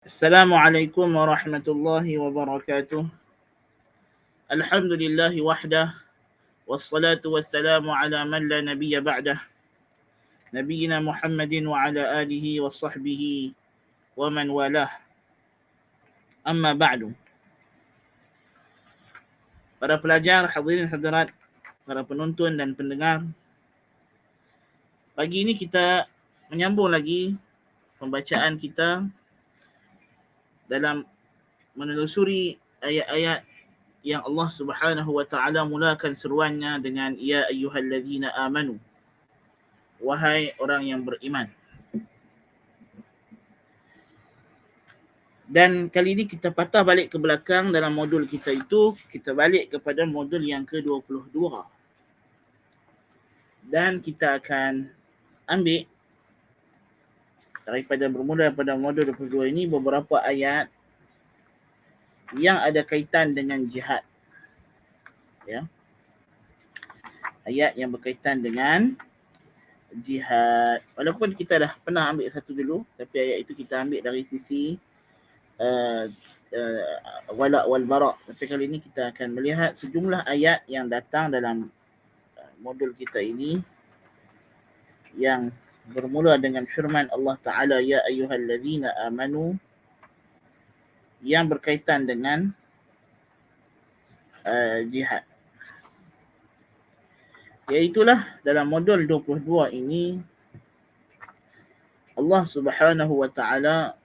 Assalamualaikum warahmatullahi wabarakatuh. Alhamdulillah wahdah wassalatu wassalamu ala man la nabiyya ba'dah. Nabiyyina Muhammadin wa ala alihi wa sahbihi wa man walah. Amma ba'du. Para pelajar, hadirin hadirat, para penonton dan pendengar, pagi ini kita menyambung lagi pembacaan kita dalam menelusuri ayat-ayat yang Allah Subhanahu wa taala mulakan seruannya dengan ya ayyuhallazina amanu, wahai orang yang beriman. Dan kali ini kita patah balik ke belakang dalam modul kita itu, kita balik kepada modul yang ke-22. Dan kita akan ambil daripada bermula pada modul 22 ini beberapa ayat yang ada kaitan dengan jihad. Ya. Ayat yang berkaitan dengan jihad. Walaupun kita dah pernah ambil satu dulu, tapi ayat itu kita ambil dari sisi wala' wal bara'. Tapi kali ini kita akan melihat sejumlah ayat yang datang dalam modul kita ini yang bermula dengan firman Allah Ta'ala ya ayyuhallazina amanu, yang berkaitan dengan jihad. Iaitulah dalam modul 22 ini Allah Subhanahu wa Ta'ala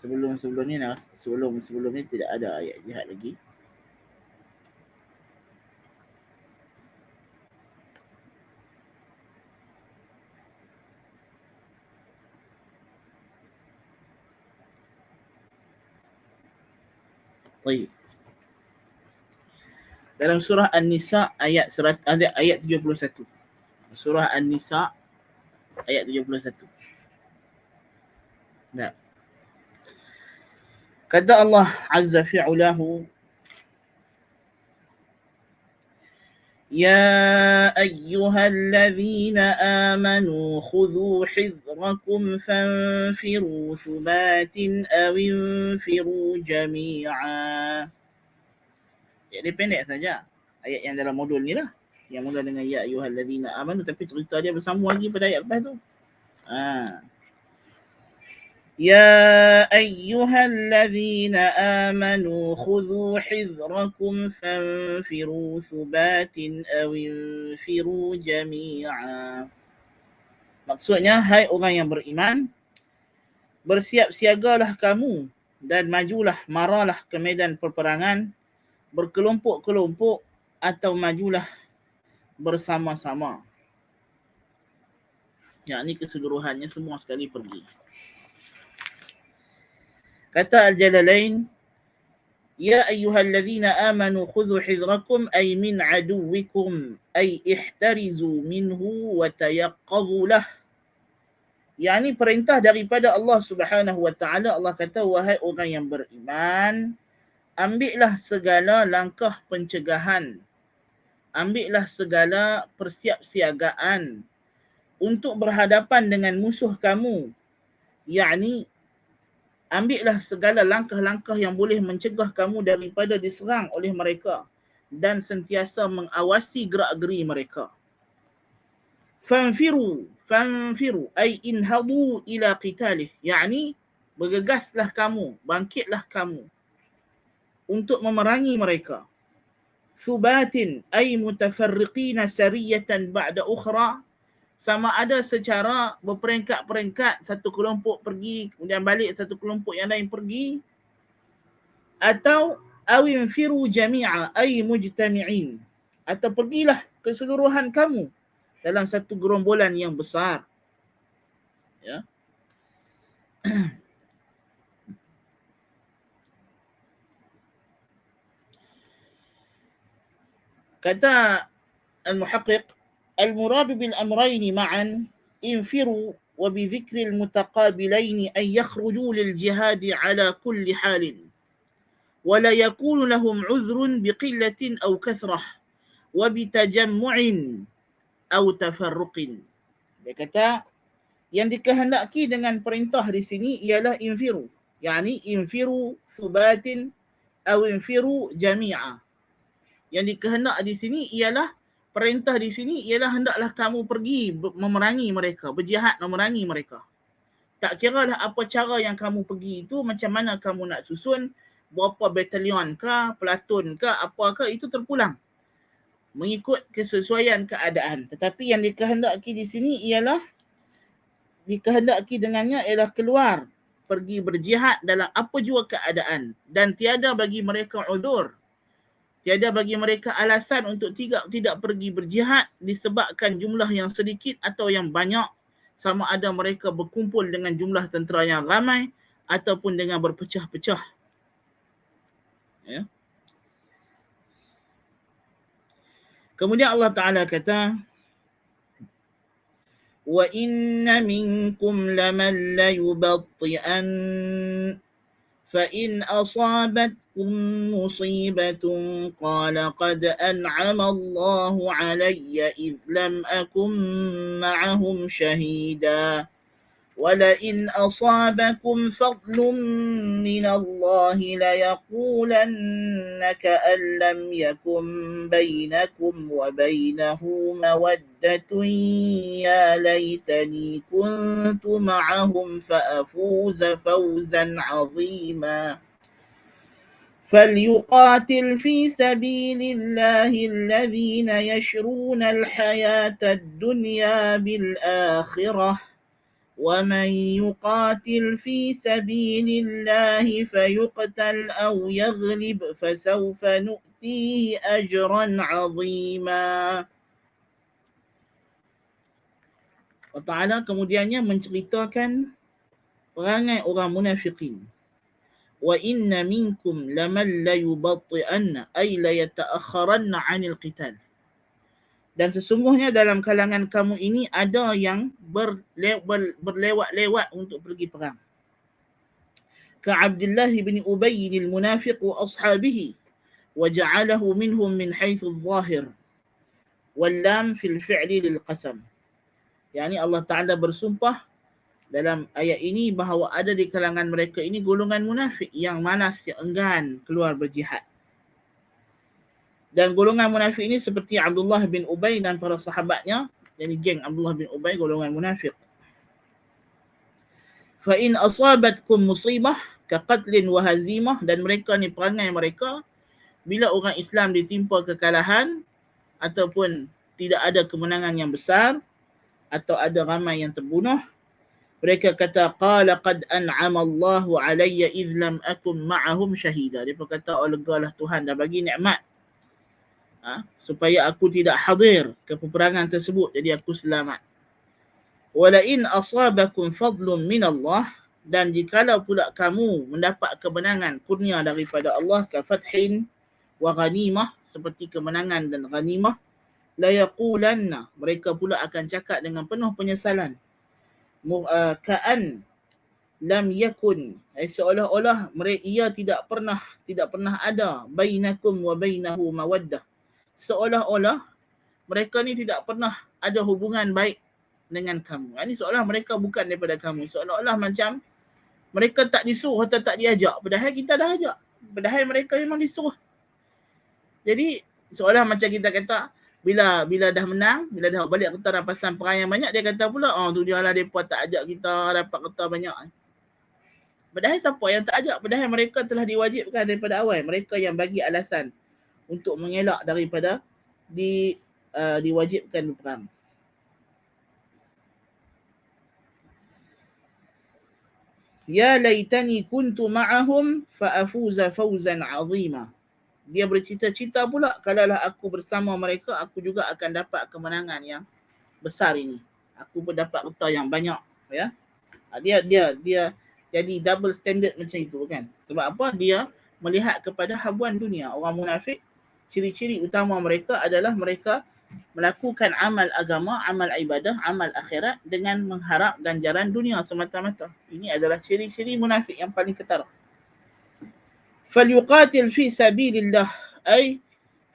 sebelum ni tidak ada ayat jihad lagi. Baik. Dalam surah An-Nisa ayat 71. Surah An-Nisa ayat 71. Nah. Kata Allah Azza fi'ulahu, يا أيها الذين آمنوا خذوا حذركم فانفروا ثبات أو انفروا جميعا. Jadi pendek saja ayat yang dalam modul ni lah, yang mula dengan ya ayyuhallazina amanu, tapi cerita dia bersambung lagi pada ayat lepas tu. يا أيها الذين آمنوا خذوا حذركم فانفروا ثبات أو انفروا جميعا. Maksudnya, hai orang yang beriman, bersiap siagalah kamu dan majulah, maralah ke medan perperangan berkelompok-kelompok atau majulah bersama-sama. Yakni keseluruhannya semua sekali pergi. Kata Al-Jalalain, ya ayyuhallazina amanu khudhu hidrakum ay min aduwikum ay ihtarizu minhu wa tayaqqadhu lah. Yani perintah daripada Allah Subhanahu wa taala. Allah kata, wahai orang yang beriman, ambillah segala langkah pencegahan, ambillah segala persiapsiagaan untuk berhadapan dengan musuh kamu. Yani ambillah segala langkah-langkah yang boleh mencegah kamu daripada diserang oleh mereka dan sentiasa mengawasi gerak-geri mereka. Fanfiru ay inhadu ila qitalih, yakni bergegaslah kamu, bangkitlah kamu untuk memerangi mereka. Thubatin ay mutafarriqina sariyatan ba'da ukhra, sama ada secara berperingkat-peringkat, satu kelompok pergi kemudian balik, satu kelompok yang lain pergi, atau awin firu jami'a ay mujtami'in, atau pergilah keseluruhan kamu dalam satu gerombolan yang besar. Ya. Kata al-muhaqqiq, al-muradu bil amrayni ma'an infiru wa bi dhikri al-mutaqabilaini ay yakhruju lil jihad ala kulli halin ولا يكون لهم عذر بقلة أو كثرة وبتجمع أو تفرق. Dia kata yang dikehendaki dengan perintah di sini ialah infiru, yani infiru thubatin atau infiru jami'a. Yang dikehendak di sini ialah perintah di sini ialah hendaklah kamu pergi memerangi mereka, berjihad memerangi mereka. Tak kiralah apa cara yang kamu pergi itu, macam mana kamu nak susun, berapa batalion ke, pelatun ke, apa ke, itu terpulang mengikut kesesuaian keadaan. Tetapi yang dikehendaki di sini ialah dikehendaki dengannya ialah keluar pergi berjihad dalam apa jua keadaan, dan tiada bagi mereka uzur, tiada bagi mereka alasan untuk tidak pergi berjihad disebabkan jumlah yang sedikit atau yang banyak, sama ada mereka berkumpul dengan jumlah tentera yang ramai ataupun dengan berpecah-pecah. Ya. Kemudian Allah Ta'ala kata, وَإِنَّ مِنْكُمْ لَمَنْ لَيُبَطِّئَنَّ فَإِنْ أَصَابَتْكُمْ مُصِيبَةٌ قَالَ قَدْ أَنْعَمَ اللَّهُ عَلَيَّ إِذْ لَمْ أَكُنْ مَعَهُمْ شَهِيدًا وَلَئِنْ أَصَابَكُمْ فَضْلٌ مِّنَ اللَّهِ لَيَقُولَنَّ كَأَن لَّمْ يَكُن بَيْنَكُمْ وَبَيْنَهُ مَوَدَّةٌ يَا لَيْتَنِي كُنتُ مَعَهُمْ فَأَفُوزَ فَوْزًا عَظِيمًا فَلْيُقَاتِلْ فِي سَبِيلِ اللَّهِ الَّذِينَ يَشْرُونَ الْحَيَاةَ الدُّنْيَا بِالْآخِرَةِ وَمَنْ يُقَاتِلْ فِي سَبِيلِ اللَّهِ فَيُقْتَلْ أَوْ يَغْلِبْ فَسَوْفَ نُؤْتِيهِ أَجْرًا عَظِيمًا. Allah Ta'ala kemudiannya menceritakan perangai orang munafikin. وَإِنَّ مِنْكُمْ لَمَنْ لَيُبَطِّئَنَّ أَيْ لَيَتَأَخَّرَنَّ عَنِ الْقِتَالِ. Dan sesungguhnya dalam kalangan kamu ini ada yang berlewat-lewat untuk pergi perang. Ka'Abdullah bin Ubay al-munafiq wa ashabihi wa ja'alahu minhum min haythu al-zahir wal lam fil fi'li lil qasam. Yani Allah Ta'ala bersumpah dalam ayat ini bahawa ada di kalangan mereka ini golongan munafik yang malas, yang enggan keluar berjihad. Dan golongan munafik ini seperti Abdullah bin Ubay dan para sahabatnya, yani geng Abdullah bin Ubay golongan munafik. Fa in asabatkum musibah ka qatlin wa hazimah, dan mereka ni perangai mereka bila orang Islam ditimpa kekalahan ataupun tidak ada kemenangan yang besar atau ada ramai yang terbunuh, mereka kata qala qad an'ama Allahu alayya idh lam akum ma'ahum syahida. Dia berkata, oh legalah Tuhan dah bagi nikmat supaya aku tidak hadir ke peperangan tersebut, jadi aku selamat. Walain asabakum fadlun min Allah, dan jikalau pula kamu mendapat kemenangan kurnia daripada Allah, ka fathin wa ghanimah, seperti kemenangan dan ghanimah, la yaqulanna, mereka pula akan cakap dengan penuh penyesalan, ka'an lam yakun, seolah-olah ia tidak pernah ada bainakum wa bainahu mawaddah, seolah-olah mereka ni tidak pernah ada hubungan baik dengan kamu. Ini seolah mereka bukan daripada kamu. Seolah-olah macam mereka tak disuruh atau tak diajak. Padahal kita dah ajak. Padahal mereka memang disuruh. Jadi seolah macam kita kata, bila dah menang, bila dah balik kertas rampasan perang yang banyak, dia kata pula, oh tu dia lah mereka tak ajak kita dapat kertas banyak. Padahal siapa yang tak ajak? Padahal mereka telah diwajibkan daripada awal. Mereka yang bagi alasan untuk mengelak daripada diwajibkan berperang. Ya laitani kuntu ma'ahum fa'afuza fawzan 'azima. Dia bercita-cita pula, kalaulah aku bersama mereka, aku juga akan dapat kemenangan yang besar ini. Aku berdapat harta yang banyak, ya. Dia jadi double standard macam itu kan. Sebab apa? Dia melihat kepada habuan dunia. Orang munafik, ciri-ciri utama mereka adalah mereka melakukan amal agama, amal ibadah, amal akhirat dengan mengharap ganjaran dunia semata-mata. Ini adalah ciri-ciri munafik yang paling ketara. Falyuqatil fi sabilillah, ay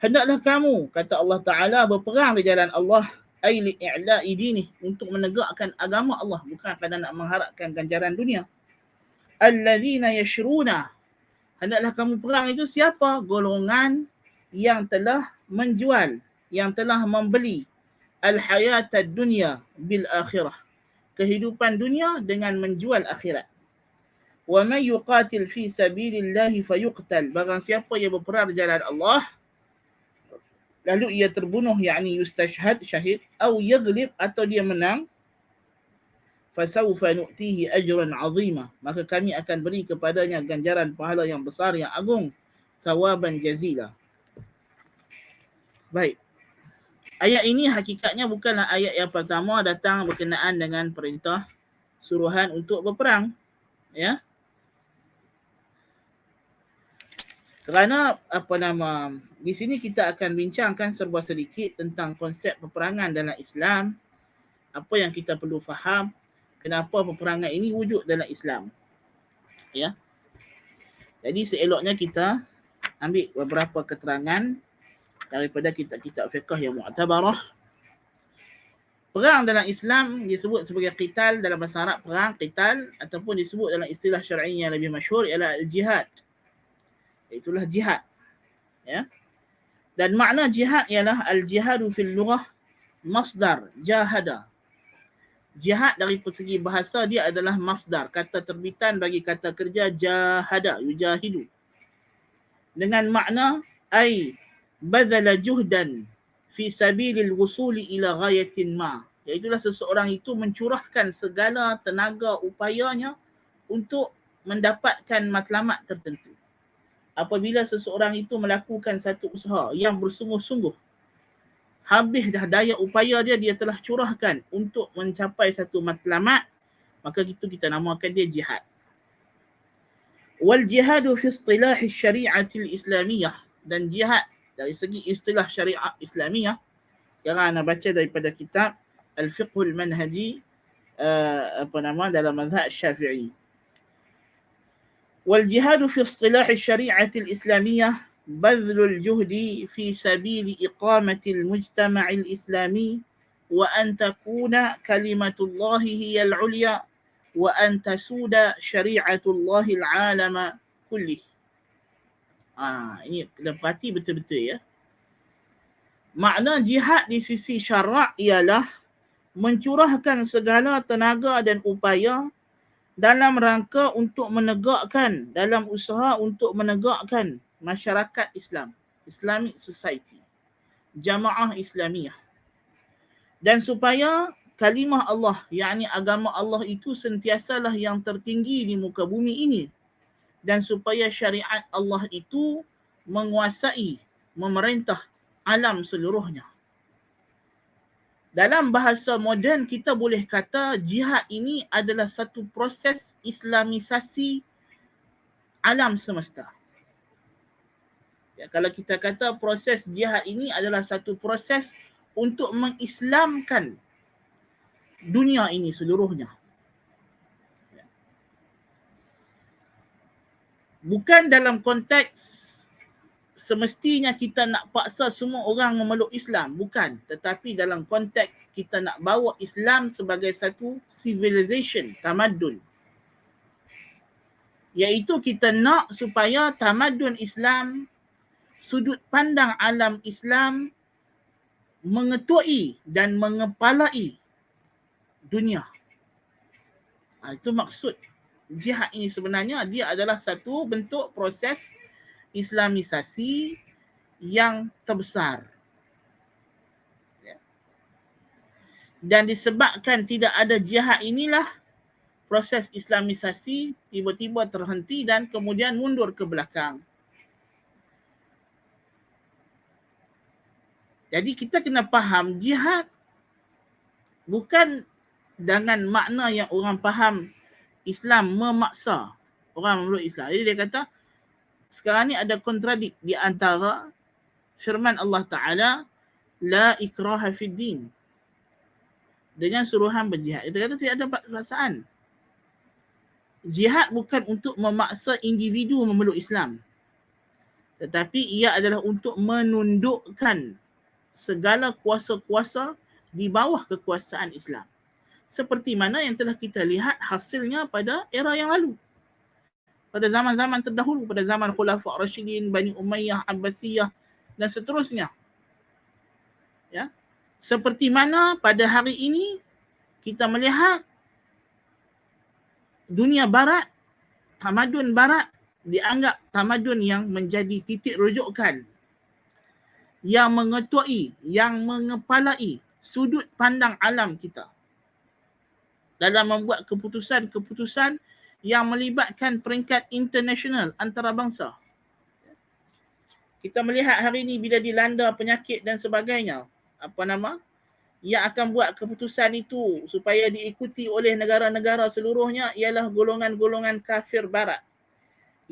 hendaklah kamu, kata Allah Ta'ala, berperang di jalan Allah, ay li'i'la'i dinih, untuk menegakkan agama Allah, bukan kerana nak mengharapkan ganjaran dunia. Alladzina yashruna, hendaklah kamu perang itu siapa? Golongan yang telah menjual, yang telah membeli al-hayatad dunya bil akhirah, kehidupan dunia dengan menjual akhirat. Wa man yuqatil fi sabilillahi fayuqtal, barang siapa yang berperang di jalan Allah lalu ia terbunuh, yakni yustashhad, syahid, atau yaghlib, atau dia menang, fasawfa nu'tihi ajran 'azima, maka kami akan beri kepadanya ganjaran pahala yang besar, yang agung, thawaban jazila. Baik. Ayat ini hakikatnya bukanlah ayat yang pertama datang berkenaan dengan perintah suruhan untuk berperang, ya. Kerana di sini kita akan bincangkan serba sedikit tentang konsep peperangan dalam Islam, apa yang kita perlu faham, kenapa peperangan ini wujud dalam Islam. Ya. Jadi seeloknya kita ambil beberapa keterangan daripada kitab-kitab fiqh yang mu'tabarah. Perang dalam Islam disebut sebagai qital, dalam bahasa Arab perang, qital, ataupun disebut dalam istilah syar'i yang lebih masyhur ialah al-jihad. Itulah jihad. Ya. Dan makna jihad ialah al-jihadu fil lughah masdar jahada. Jihad dari segi bahasa dia adalah masdar, kata terbitan bagi kata kerja jahada, yujahidu. Dengan makna ay badzala juhdan fi sabilil wusuli ila ghayatin ma. Iaitulah seseorang itu mencurahkan segala tenaga upayanya untuk mendapatkan matlamat tertentu. Apabila seseorang itu melakukan satu usaha yang bersungguh-sungguh, habis dah daya upaya dia, dia telah curahkan untuk mencapai satu matlamat, maka itu kita namakan dia jihad. Wal jihadu fi istilahi syari'atil islamiyah, dan jihad dari segi istilah syariat Islamiyah, sekarang anda baca daripada kitab Al-Fiqhul Manhaji dalam mazhab Syafi'i. Wal jihadu fi istilahi syari'atil islamiyah badlul juhdi fi sabili iqamatil mujtama'il islami wa an takuna kalimatullahi hiyal ulya wa an tasuda syari'atullahi al-alama kullih. Ini kena perhati betul-betul, ya. Makna jihad di sisi syarak ialah mencurahkan segala tenaga dan upaya dalam rangka untuk menegakkan, dalam usaha untuk menegakkan masyarakat Islam, Islamic Society, Jamaah Islamiyah. Dan supaya kalimah Allah, yakni agama Allah itu sentiasalah yang tertinggi di muka bumi ini. Dan supaya syariat Allah itu menguasai, memerintah alam seluruhnya. Dalam bahasa moden kita boleh kata jihad ini adalah satu proses islamisasi alam semesta. Ya, kalau kita kata proses jihad ini adalah satu proses untuk mengislamkan dunia ini seluruhnya. Bukan dalam konteks semestinya kita nak paksa semua orang memeluk Islam, bukan. Tetapi dalam konteks kita nak bawa Islam sebagai satu civilization, tamadun. Iaitu kita nak supaya tamadun Islam, sudut pandang alam Islam mengetuai dan mengepalai dunia. Itu maksud jihad ini sebenarnya. Dia adalah satu bentuk proses islamisasi yang terbesar. Dan disebabkan tidak ada jihad inilah proses islamisasi tiba-tiba terhenti dan kemudian mundur ke belakang. Jadi kita kena faham jihad bukan dengan makna yang orang faham Islam memaksa orang memeluk Islam. Jadi dia kata sekarang ni ada kontradik di antara firman Allah Ta'ala la ikraha fid din dengan suruhan berjihad. Dia kata tidak ada paksaan. Jihad bukan untuk memaksa individu memeluk Islam. tetapi ia adalah untuk menundukkan segala kuasa-kuasa di bawah kekuasaan Islam. Seperti mana yang telah kita lihat hasilnya pada era yang lalu. Pada zaman-zaman terdahulu, pada zaman Khulafa' Rashidin, Bani Umayyah, Abbasiyah dan seterusnya. Ya. Seperti mana pada hari ini kita melihat dunia barat, tamadun barat dianggap tamadun yang menjadi titik rujukan, yang mengetuai, yang mengepalai sudut pandang alam kita dalam membuat keputusan-keputusan yang melibatkan peringkat internasional antarabangsa. Kita melihat hari ini bila dilanda penyakit dan sebagainya, yang akan buat keputusan itu supaya diikuti oleh negara-negara seluruhnya ialah golongan-golongan kafir barat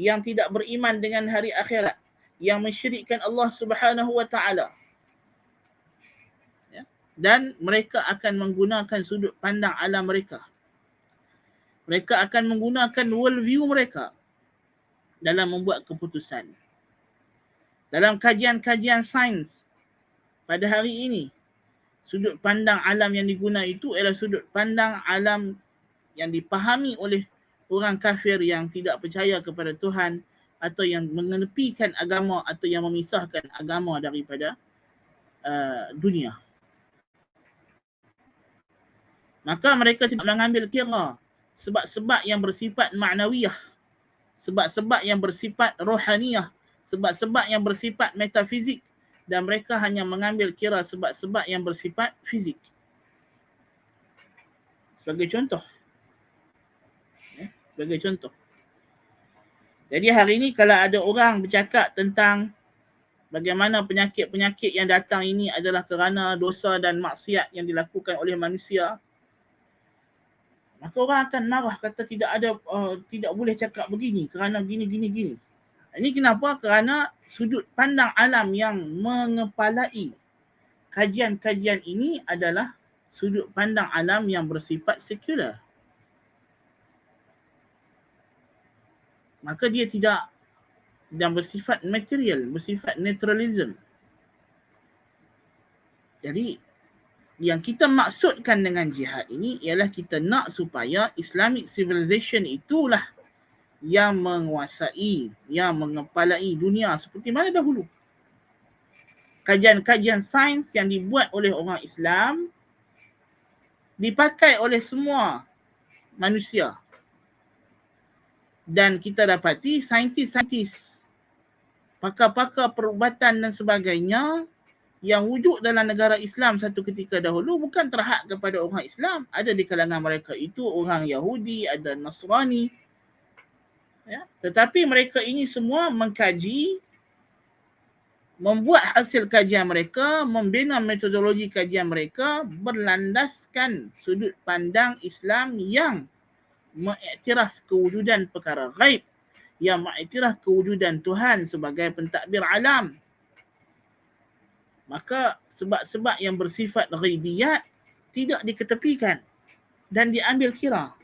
yang tidak beriman dengan hari akhirat, yang mensyirikkan Allah Subhanahu wa taala. Ya. Dan mereka akan menggunakan sudut pandang alam mereka. Mereka akan menggunakan world view mereka dalam membuat keputusan. Dalam kajian-kajian sains pada hari ini, sudut pandang alam yang diguna itu adalah sudut pandang alam yang dipahami oleh orang kafir yang tidak percaya kepada Tuhan atau yang mengenepikan agama atau yang memisahkan agama daripada dunia. Maka mereka tidak mengambil kira sebab-sebab yang bersifat ma'nawiyah, sebab-sebab yang bersifat rohaniyah, sebab-sebab yang bersifat metafizik, dan mereka hanya mengambil kira sebab-sebab yang bersifat fizik. Sebagai contoh. Sebagai contoh. Jadi hari ini kalau ada orang bercakap tentang bagaimana penyakit-penyakit yang datang ini adalah kerana dosa dan maksiat yang dilakukan oleh manusia, maka orang akan marah, kata tidak boleh cakap begini kerana gini. Ini kenapa? Kerana sudut pandang alam yang mengepalai kajian-kajian ini adalah sudut pandang alam yang bersifat sekular. Maka dia tidak dan bersifat material, bersifat naturalism. Jadi yang kita maksudkan dengan jihad ini ialah kita nak supaya Islamic civilization itulah yang menguasai, yang mengepalai dunia seperti mana dahulu. Kajian-kajian sains yang dibuat oleh orang Islam dipakai oleh semua manusia. Dan kita dapati saintis-saintis, pakar-pakar perubatan dan sebagainya yang wujud dalam negara Islam satu ketika dahulu bukan terhad kepada orang Islam. Ada di kalangan mereka itu orang Yahudi, ada Nasrani. Ya. Tetapi mereka ini semua mengkaji, membuat hasil kajian mereka, membina metodologi kajian mereka berlandaskan sudut pandang Islam yang mengiktiraf kewujudan perkara ghaib, yang mengiktiraf kewujudan Tuhan sebagai pentadbir alam. Maka sebab-sebab yang bersifat ghaibiyat tidak diketepikan dan diambil kira.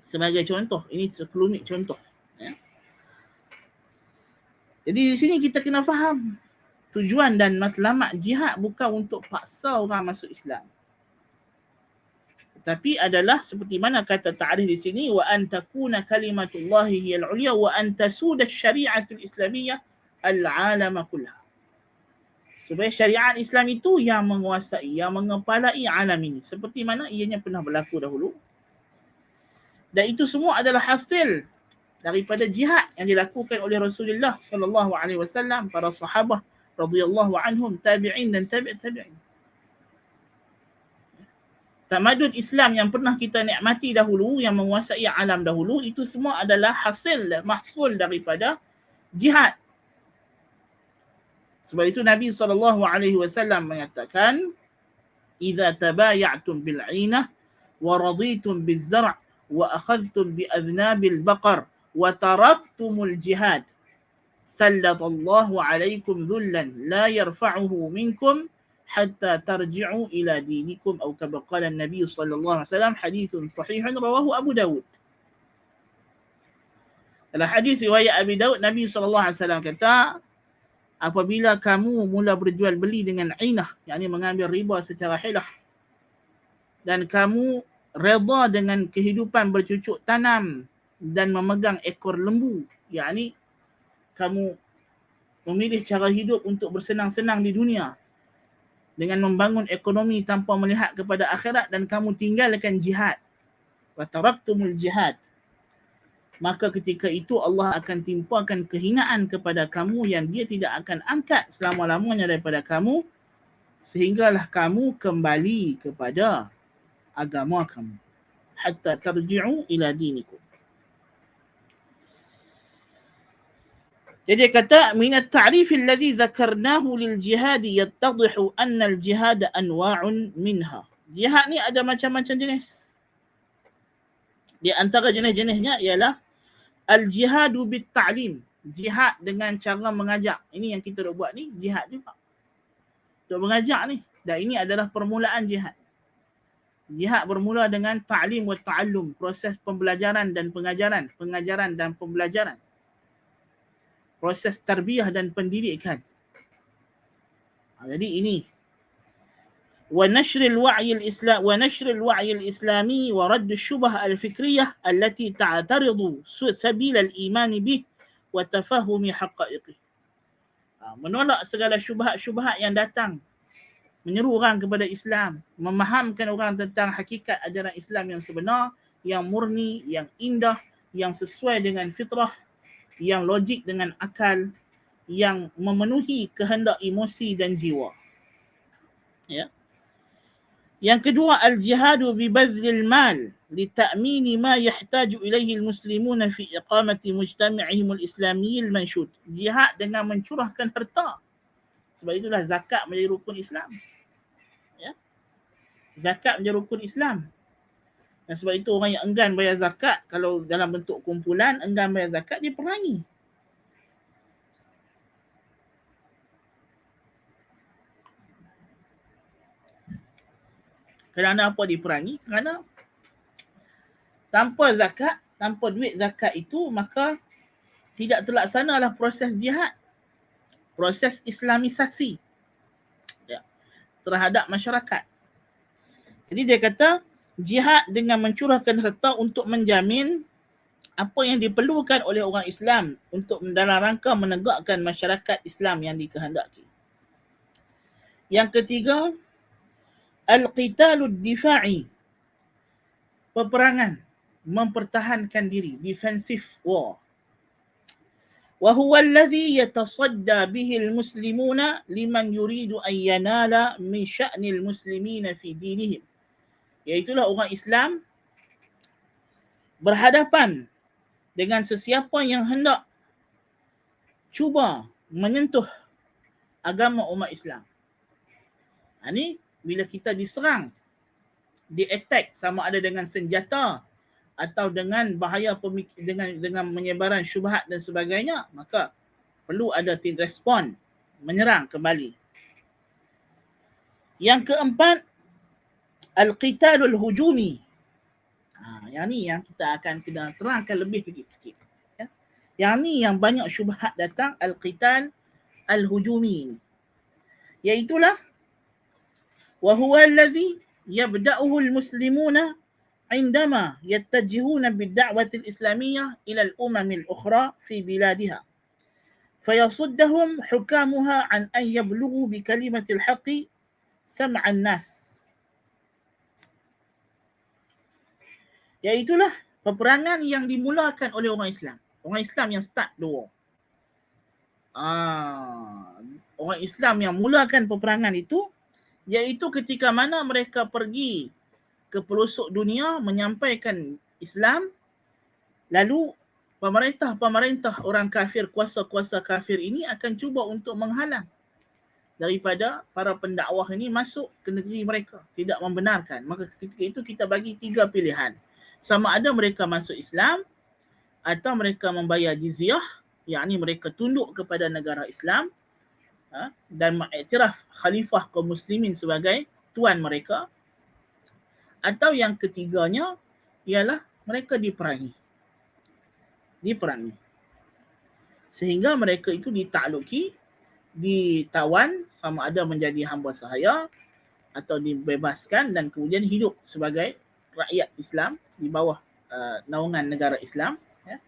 Sebagai contoh, ini sekelumit contoh. Ya. Jadi di sini kita kena faham tujuan dan matlamat jihad bukan untuk paksa orang masuk Islam. Tetapi adalah seperti mana kata ta'rif di sini, wa an takuna kalimatullahi hiyal ulya wa an tasuda syari'atul islamiyah al-alama kullah. Supaya syariat Islam itu yang menguasai, yang mengepalai alam ini. Seperti mana ianya pernah berlaku dahulu. Dan itu semua adalah hasil daripada jihad yang dilakukan oleh Rasulullah SAW, para sahabah radhiyallahu anhum, tabi'in dan tabi'in. Tamadun Islam yang pernah kita nikmati dahulu, yang menguasai alam dahulu, itu semua adalah hasil, mahsul daripada jihad. Sebab itu Nabi SAW mengatakan, "Idza tabaya'tum bil 'inah wa raditum biz zar' wa akhadhtum bi adhnabil baqar wa taraktumul jihad, sallallahu 'alaikum dhullan la yarfa'uhu minkum hatta tarji'u ila dinikum," atau kama qala Nabi sallallahu alaihi wasallam, hadithun sahihun rawahu Abu Dawud. Dalam hadis riwayat Abi Daud, Nabi SAW kata, apabila kamu mula berjual beli dengan inah, yakni mengambil riba secara hilah, dan kamu redha dengan kehidupan bercucuk tanam dan memegang ekor lembu, yakni kamu memilih cara hidup untuk bersenang-senang di dunia dengan membangun ekonomi tanpa melihat kepada akhirat, dan kamu tinggalkan jihad, wa taraktumul jihad, maka ketika itu Allah akan timpakan kehinaan kepada kamu yang dia tidak akan angkat selama-lamanya daripada kamu, sehinggalah kamu kembali kepada agama kamu, hatta tarji'u ila dinikum. Jadi dia kata, min at-ta'rif alladhi dhakarnahu lil jihad yattadhihu anna al-jihad anwa'un minha. Jihad ni ada macam-macam jenis. Di antara jenis-jenisnya ialah al-jihadu bit-ta'lim, jihad dengan cara mengajak. Ini yang kita dah buat ni, jihad juga. Untuk mengajak ni. Dan ini adalah permulaan jihad. Jihad bermula dengan ta'lim wa ta'allum, proses pembelajaran dan pengajaran, pengajaran dan pembelajaran. Proses tarbiyah dan pendidikan. Jadi ini. ونشر الوعي الإسلامي ورد الشبه الفكرية التي تعترض سبيل الإيمان به وتفهم حقائقه. Menolak segala syubhat-syubhat yang datang, menyeru orang kepada Islam, memahamkan orang tentang hakikat ajaran Islam yang sebenar, yang murni, yang indah, yang sesuai dengan fitrah, yang logik dengan akal, yang memenuhi kehendak emosi dan jiwa. Ya. Yang kedua, al-jihadu bi badlil mal li ta'mini ma yahtaju ilaihi al-muslimuna fi iqamati mujtama'ihim al-islami al-manshud. Jihad dengan mencurahkan harta. Sebab itulah zakat menjadi rukun Islam. Ya. Zakat menjadi rukun Islam. Dan sebab itu orang yang enggan bayar zakat, kalau dalam bentuk kumpulan enggan bayar zakat, dia perangi. Kerana apa diperangi? Kerana tanpa zakat, tanpa duit zakat itu, maka tidak terlaksanalah proses jihad, proses islamisasi, ya, terhadap masyarakat. Jadi dia kata, jihad dengan mencurahkan harta untuk menjamin apa yang diperlukan oleh orang Islam untuk dalam rangka menegakkan masyarakat Islam yang dikehendaki. Yang ketiga, al-qitalud difa'i, peperangan, mempertahankan diri, defensive war. Wa huwa alladhi yatasadda bihi al-muslimuna liman yuridu an yanala min sya'ni al-muslimina fi dinihim. Iaitulah orang Islam berhadapan dengan sesiapa yang hendak cuba menyentuh agama umat Islam. Ini bila kita diserang, di-attack, sama ada dengan senjata atau dengan bahaya dengan menyebaran syubhat dan sebagainya, maka perlu ada respon, menyerang kembali. Yang keempat, al-qitalul hujumi. Yang ni yang kita akan kena terangkan lebih sikit. Ya. Yang ni yang banyak syubhat datang, al-qital al-hujumi. Iaitulah وهو الذي يبدأه المسلمون عندما يتجهون بالدعوة الإسلامية إلى الأمم الأخرى في بلادها فيصدهم حكامها عن أن يبلغوا بكلمة الحق سمع الناس. Iaitulah peperangan yang dimulakan oleh orang Islam. Orang Islam yang start the war. Orang Islam yang mulakan peperangan itu, iaitu ketika mana mereka pergi ke pelosok dunia menyampaikan Islam, lalu pemerintah orang kafir, kuasa-kuasa kafir ini akan cuba untuk menghalang daripada para pendakwah ini masuk ke negeri mereka, tidak membenarkan. Maka ketika itu kita bagi 3 pilihan. Sama ada mereka masuk Islam, atau mereka membayar jizyah, yakni mereka tunduk kepada negara Islam, dan mengiktiraf khalifah kaum muslimin sebagai tuan mereka, atau yang ketiganya ialah mereka diperangi. sehingga mereka itu ditakluki, ditawan, sama ada menjadi hamba sahaya atau dibebaskan dan kemudian hidup sebagai rakyat Islam di bawah naungan negara Islam. Ya.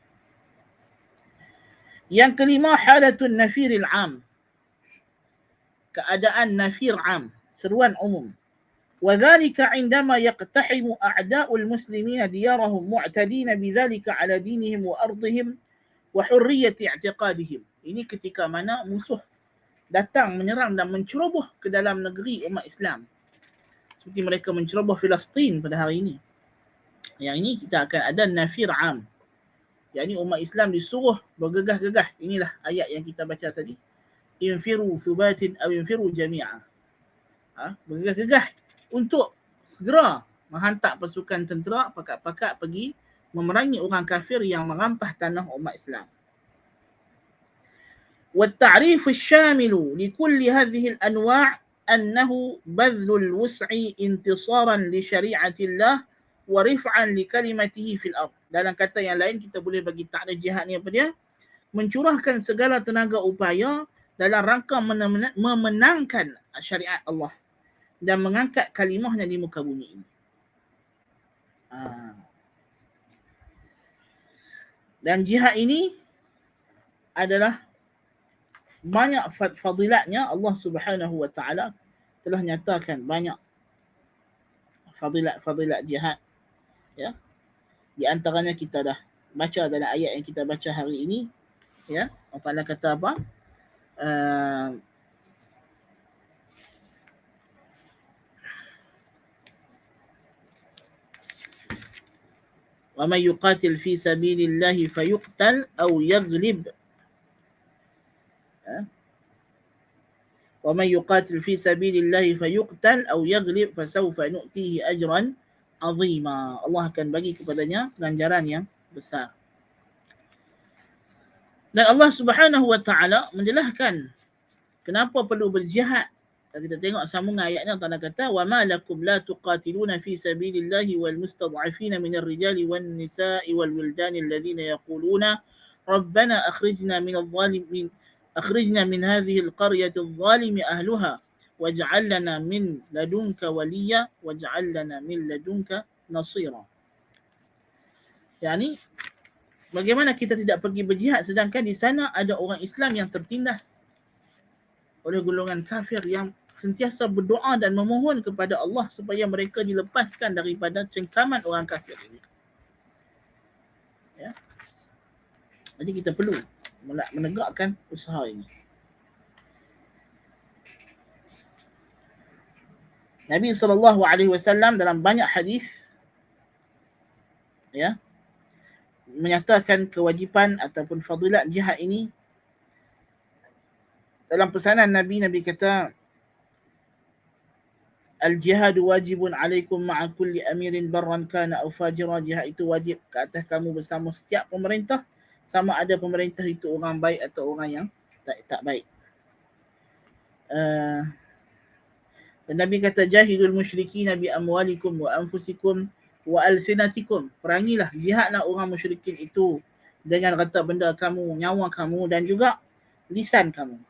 Yang kelima, halatun nafiril am, keadaan nafir am, seruan umum. وذلك عندما يقتحم أعداء المسلمين ديارهم معتدين بذلك على دينهم وأرضهم وحرية اعتقادهم. Ini ketika mana musuh datang menyerang dan menceroboh ke dalam negeri umat Islam. Seperti mereka menceroboh Palestin pada hari ini. Yang ini kita akan ada nafir am. Yang ini umat Islam disuruh bergegah-gegah. Inilah ayat yang kita baca tadi. Infiru thubatin aw infiru jami'a. Bergegah-gegah untuk segera menghantar pasukan tentera pakat-pakat pergi memerangi orang kafir yang merampah tanah umat Islam. والتعريف الشامل لكل هذه الأنواع أنه بذل الوسع انتصارا لشريعة الله ورفعا لكلمته في الأرض. Dalam kata yang lain kita boleh bagi takrif jihad ni apa dia? Mencurahkan segala tenaga upaya dalam rangka memenangkan syariat Allah dan mengangkat kalimahnya di muka bumi ini. Dan jihad ini adalah banyak fadilatnya. Allah Subhanahu wa taala telah nyatakan banyak fadilat jihad. Ya. Di antaranya kita dah baca dalam ayat yang kita baca hari ini, ya. Allah Taala kata apa? وَمَنْ يُقَاتِلْ فِي سَبِيلِ اللَّهِ فَيُقْتَلْ أَوْ يَغْلِبْ وَمَنْ يُقَاتِلْ فِي سَبِيلِ اللَّهِ فَيُقْتَلْ أَوْ يَغْلِبْ فَسَوْفَ نُؤْتِيهِ أَجْرًا عَظِيمًا. Allah akan bagi kepadanya ganjaran yang besar. Dan Allah Subhanahu wa taala menjelaskan kenapa perlu berjihad. Kita tengok sambungan ayatnya, Allah kata wa ma lakum la tuqatiluna fi sabilillahi wal mustad'afina minar rijali wan nisa'i wal wildani alladhina yaquluna rabbana akhrijna minadh dhalimin akhrijna min hadhihi alqaryati adh-dhalimi ahluha waj'al lana min ladunka waliyya waj'al lana min ladunka nasira. Yani bagaimana kita tidak pergi berjihad sedangkan di sana ada orang Islam yang tertindas oleh golongan kafir yang sentiasa berdoa dan memohon kepada Allah supaya mereka dilepaskan daripada cengkaman orang kafir ini. Ya. Jadi kita perlu menegakkan usaha ini. Nabi SAW dalam banyak hadis, ya, menyatakan kewajipan ataupun fadilat jihad ini. Dalam pesanan Nabi kata al-jihadu wajibun alaikum ma'a kulli amirin barran kana aw fajira. Jihad itu wajib ke atas kamu bersama setiap pemerintah, sama ada pemerintah itu orang baik atau orang yang tak baik. Dan Nabi kata jahidul musyrikina bi amwalikum wa anfusikum wa alsinatikum. Perangilah, jihadlah orang musyrikin itu dengan harta benda kamu, nyawa kamu dan juga lisan kamu.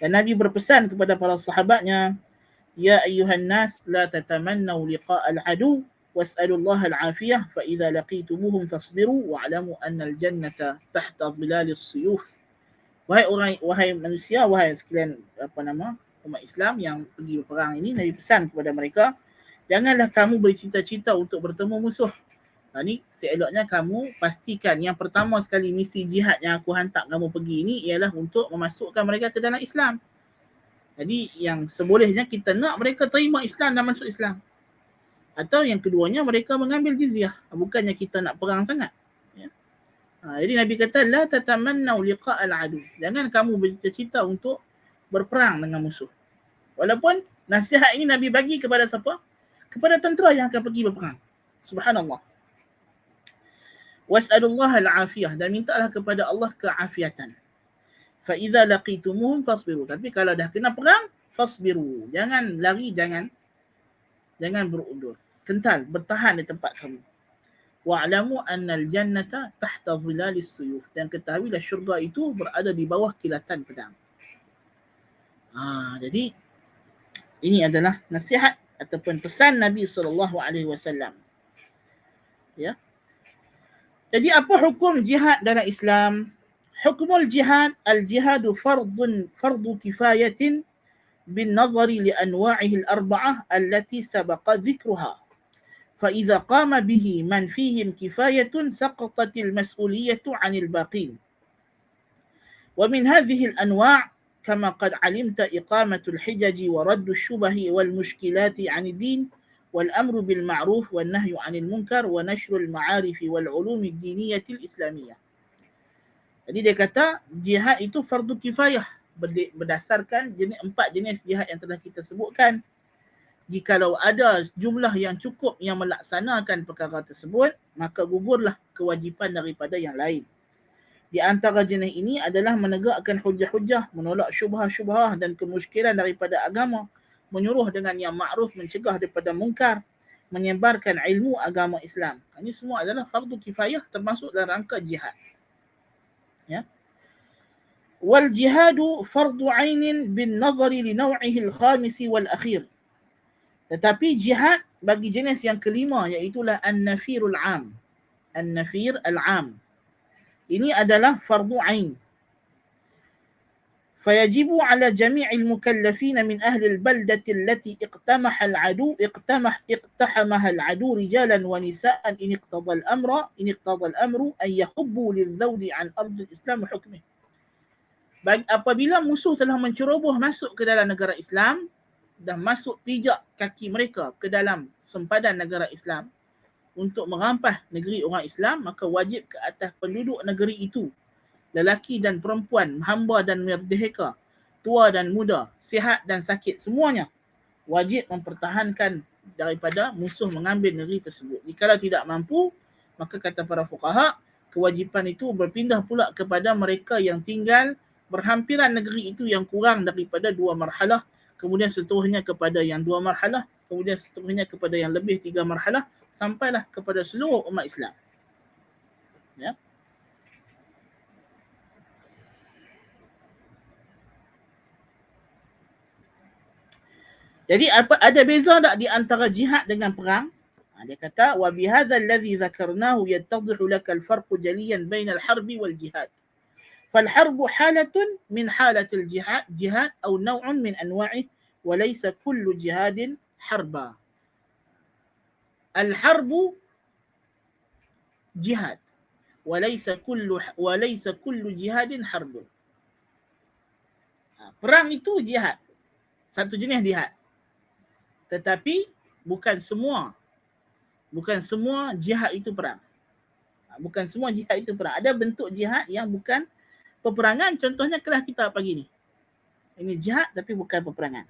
Dan Nabi berpesan kepada para sahabatnya, ya ayyuhan nas la tatamannaw liqa'al adu was'alullaha al-afiyah fa idza laqitumuhum fasbiru wa'lamu anna al-jannata tahta dhilalis suyuf. Wahai manusia, wahai sekalian umat Islam yang pergi berperang ini, Nabi pesan kepada mereka, janganlah kamu bercita-cita untuk bertemu musuh. Ini seeloknya kamu pastikan yang pertama sekali misi jihad yang aku hantar kamu pergi ini ialah untuk memasukkan mereka ke dalam Islam. Jadi yang sebolehnya kita nak mereka terima Islam dan masuk Islam. Atau yang keduanya mereka mengambil jizyah. Bukannya kita nak perang sangat. Ya. Jadi Nabi kata la tatamannaw liqa'al adu. Jangan kamu bercita-cita untuk berperang dengan musuh. Walaupun nasihat ini Nabi bagi kepada siapa? Kepada tentera yang akan pergi berperang. Subhanallah. Was'alullaha al-afiyah, dan mintalah kepada Allah keafiatan. Fa idza laqitumuhum fasbiru. Tapi kalau dah kena perang, fasbiru. Jangan lari, jangan berundur. Kental, bertahan di tempat kamu. wa'lamu annal jannata tahta zilalis suyuf, dan ketahuilah syurga itu berada di bawah kilatan pedang. Jadi ini adalah nasihat ataupun pesan Nabi SAW. Ya. Jadi apa hukum jihad dalam Islam? Hukumul jihad, al-jihadu fardu kifayatin bin nazari li anwa'ihi al-arba'ah allati sabaqa dhikruha. فإذا قام به من فيهم كفاية سقطت المسؤولية عن الباقين. ومن هذه الأنواع كما قد علمت إقامة الحجج ورد الشبه والمشكلات عن الدين والأمر بالمعروف والنهي عن المنكر ونشر المعارف والعلوم الدينية الإسلامية. Jadi dia kata jihad itu fardu kifayah berdasarkan 4 jenis jihad yang telah kita sebutkan. Jikalau ada jumlah yang cukup yang melaksanakan perkara tersebut, maka gugurlah kewajipan daripada yang lain. Di antara jenis ini adalah menegakkan hujah-hujah, menolak syubhah-syubhah dan kemusykilan daripada agama, menyuruh dengan yang ma'ruf, mencegah daripada mungkar, menyebarkan ilmu agama Islam. Ini semua adalah fardu kifayah termasuk dalam rangka jihad. Ya. Wal jihadu fardu ainin bin nazari li naw'ihi al-khamisi wal akhir. Tetapi jihad bagi jenis yang kelima, iaitulah an-nafirul am. An-nafir al-am. Ini adalah fardu ain. Fayajibu ala jami'il mukallafin min ahli al-baldati allati iqtamaha al-adu rijalan wa nisaan in iqtada al-amru an yahubbu lil-zawdi an ardi al-islam wa hukmih. Apabila musuh telah menceroboh masuk ke dalam negara Islam dan masuk pijak kaki mereka ke dalam sempadan negara Islam untuk merampas negeri orang Islam, maka wajib ke atas penduduk negeri itu, lelaki dan perempuan, hamba dan merdeka, tua dan muda, sihat dan sakit, semuanya wajib mempertahankan daripada musuh mengambil negeri tersebut. Jika tidak mampu, maka kata para fuqaha, kewajipan itu berpindah pula kepada mereka yang tinggal berhampiran negeri itu yang kurang daripada 2 marhalah, kemudian seterusnya kepada yang 2 marhalah, kemudian seterusnya kepada yang lebih 3 marhalah, sampailah kepada seluruh umat Islam. Ya. Jadi ada beza tak di antara jihad dengan perang? Dia kata wa bihadza allazi dzakarnahu yattadhihu laka al-farqu jaliyan bain al-harbi wal jihad. فالحرب حالة من حالة الجهاد أو نوع من أنواعه وليس كل جهاد حربا. الحرب جهاد وليس كل جهاد حرب. Perang itu jihad, satu jenis jihad. Tetapi bukan semua jihad itu perang. Bukan semua jihad itu perang. Ada bentuk jihad yang bukan peperangan, contohnya kelas kita pagi ni. Ini jihad tapi bukan peperangan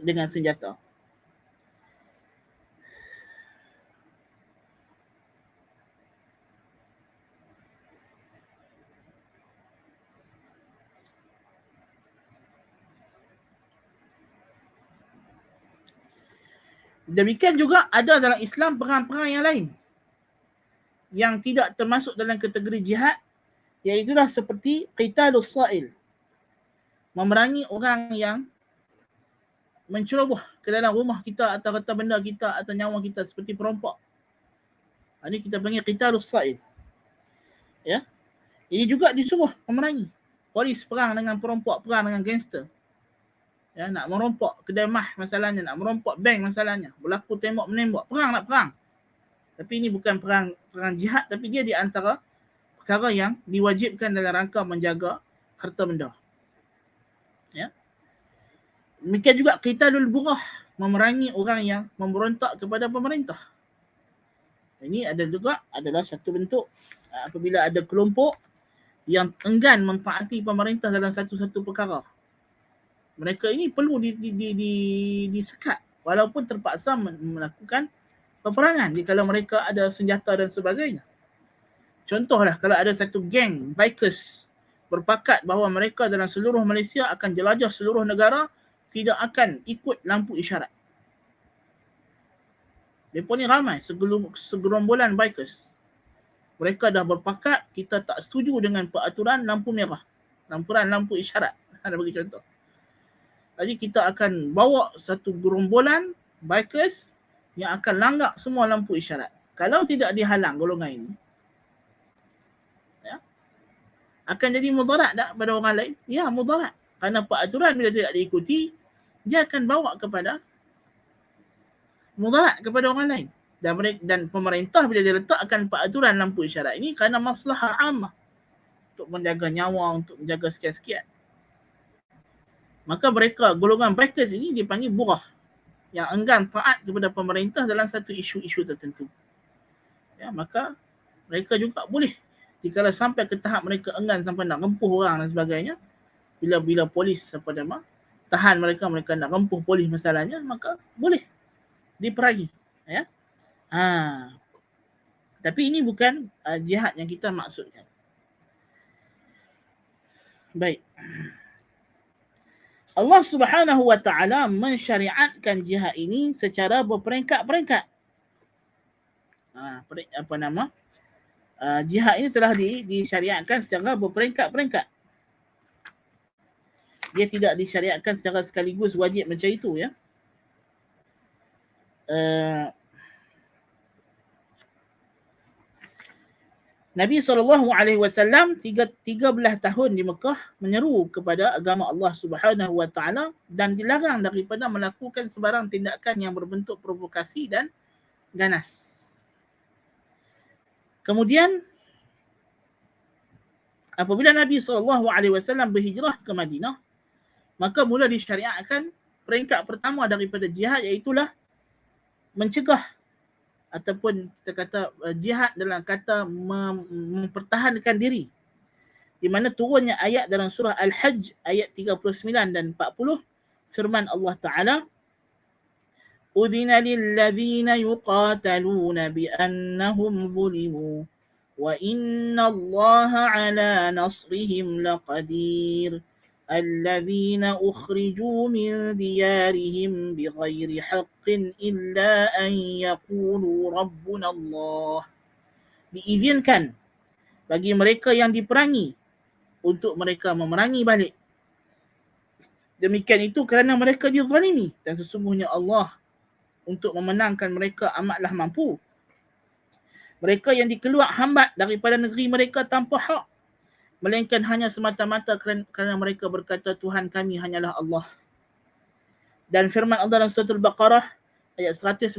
dengan senjata. Demikian juga ada dalam Islam perang-perang yang lain yang tidak termasuk dalam kategori jihad, iaitulah seperti qitalus sa'il, memerangi orang yang menceroboh ke dalam rumah kita atau harta benda kita atau nyawa kita, seperti perampok. Ini kita panggil qitalus sa'il. Ya. Ini juga disuruh memerangi. Polis perang dengan perampok, perang dengan gangster. Ya, nak merompok kedai mah masalahnya, nak merompok bank masalahnya, berlaku tembak menembak, perang nak perang. Tapi ini bukan perang jihad, tapi dia di antara perkara yang diwajibkan dalam rangka menjaga harta benda. Ya. Demikian juga qitalul bughah, memerangi orang yang memberontak kepada pemerintah. Ini adalah satu bentuk apabila ada kelompok yang enggan mentaati pemerintah dalam satu-satu perkara. Mereka ini perlu disekat walaupun terpaksa melakukan peperangan jika mereka ada senjata dan sebagainya. Contohlah, kalau ada satu geng bikers berpakat bahawa mereka dalam seluruh Malaysia akan jelajah seluruh negara, tidak akan ikut lampu isyarat. Mereka ni ramai, segerombolan bikers. Mereka dah berpakat, kita tak setuju dengan peraturan lampu merah, lampu isyarat. Ada bagi contoh. Jadi kita akan bawa satu gerombolan bikers yang akan langgar semua lampu isyarat. Kalau tidak dihalang golongan ini, ya, akan jadi mudarat tak pada orang lain? Ya, mudarat. Kerana peraturan bila tidak diikuti, dia akan bawa kepada mudarat kepada orang lain. Dan pemerintah bila dia letakkan peraturan lampu isyarat ini kerana maslahah ammah, untuk menjaga nyawa, untuk menjaga sekian-sekian. Maka mereka, golongan bikers ini dipanggil burah, yang enggan taat kepada pemerintah dalam satu isu-isu tertentu. Ya, maka mereka juga boleh, jika sampai ke tahap mereka enggan sampai nak rempuh orang dan sebagainya, bila polis tahan mereka nak rempuh polis masalahnya, maka boleh diperangi. Ya. Tapi ini bukan jihad yang kita maksudkan. Baik. Allah Subhanahu wa taala mensyariatkan jihad ini secara berperingkat-peringkat. Jihad ini telah disyariatkan secara berperingkat-peringkat. Dia tidak disyariatkan secara sekaligus wajib macam itu, ya. Nabi SAW 13 tahun di Mekah menyeru kepada agama Allah Subhanahu wa taala dan dilarang daripada melakukan sebarang tindakan yang berbentuk provokasi dan ganas. Kemudian apabila Nabi SAW berhijrah ke Madinah, maka mula disyariatkan peringkat pertama daripada jihad, iaitulah mencegah ataupun kita kata jihad dalam kata mempertahankan diri, di mana turunnya ayat dalam surah Al-Hajj ayat 39 dan 40, firman Allah Ta'ala, "Udhina lilladzina yuqataluna biannahum zulimu wa inna Allaha ala nasrihim laqadir الذين أخرجوا من ديارهم بغير حق إلا أن يقولوا ربنا الله." Diizinkan bagi mereka yang diperangi untuk mereka memerangi balik. Demikian itu kerana mereka dizalimi, dan sesungguhnya Allah untuk memenangkan mereka amatlah mampu. Mereka yang dikeluar hambat daripada negeri mereka tanpa hak, melainkan hanya semata-mata kerana mereka berkata Tuhan kami hanyalah Allah. Dan firman Allah dalam surah Al-Baqarah ayat 190,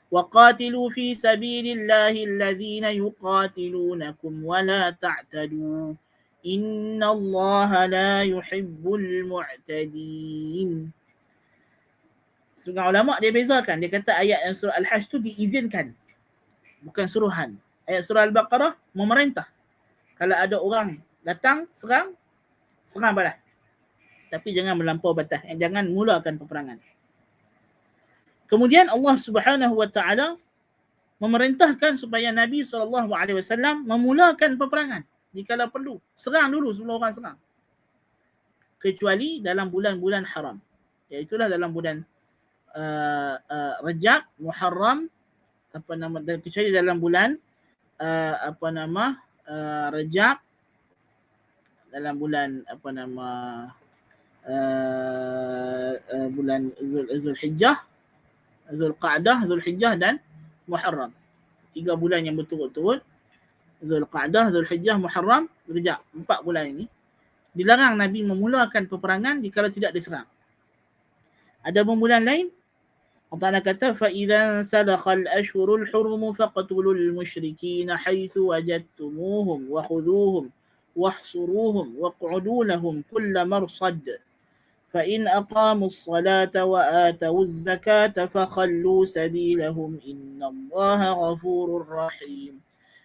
وَقَاتِلُوا فِي سَبِيلِ اللَّهِ الَّذِينَ يُقَاتِلُونَكُمْ وَلَا تَعْتَدُوا إِنَّ اللَّهَ لَا يُحِبُّ الْمُعْتَدِينَ. Sebagian ulama dia bezakan, dia kata ayat yang surah Al-Hajj tu diizinkan, bukan suruhan. Ayat surah Al-Baqarah memerintah. Kalau ada orang datang, serang balas. Tapi jangan melampau batas, jangan mulakan peperangan. Kemudian Allah Subhanahu wa taala memerintahkan supaya Nabi SAW memulakan peperangan jikalau perlu. Serang dulu sebelum orang serang. Kecuali dalam bulan-bulan haram. Iaitulah dalam bulan Rajab, Muharram, kecuali dalam bulan Rajab, dalam bulan bulan Zulhijjah, Zulqa'dah, Zulhijjah dan Muharram. 3 bulan yang berturut-turut, Zulqa'dah, Zulhijjah, Muharram, Rajab. 4 bulan ini dilarang Nabi memulakan peperangan jika tidak diserang. Ada bulan lain Allah Ta'ala kata, فَإِذَا انْسَلَخَ الْأَشْهُرُ الْحُرُمُ فَاقْتُلُوا الْمُشْرِكِينَ حَيْثُ وَجَدتُّمُوهُمْ وَخُذُوهُمْ وَاحْصُرُوهُمْ وَاقْعُدُوا لَهُمْ كُلَّ مَرْصَدٍ فَإِنْ أَقَامُوا الصَّلَاةَ وَآتَوُا الزَّكَاةَ فَخَلُّوا سَبِيلَهُمْ إِنَّ اللَّهَ غَفُورٌ رَحِيمٌ.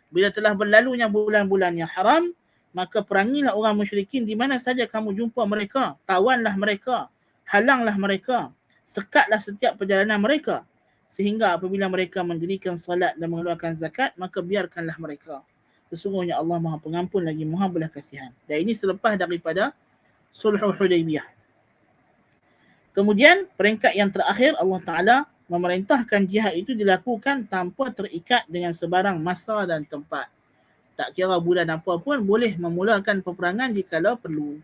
Bila telah berlalunya bulan-bulan yang haram, maka perangilah orang musyrikin di mana saja kamu jumpa mereka, tawanlah mereka, halanglah mereka, sekatlah setiap perjalanan mereka, sehingga apabila mereka mendirikan salat dan mengeluarkan zakat, maka biarkanlah mereka. Sesungguhnya Allah Maha Pengampun lagi Maha Belas Kasihan. Dan ini selepas daripada Sulhul Hudaybiyah. Kemudian peringkat yang terakhir Allah Ta'ala memerintahkan jihad itu dilakukan tanpa terikat dengan sebarang masa dan tempat. Tak kira bulan apa pun boleh memulakan peperangan jikalau perlu.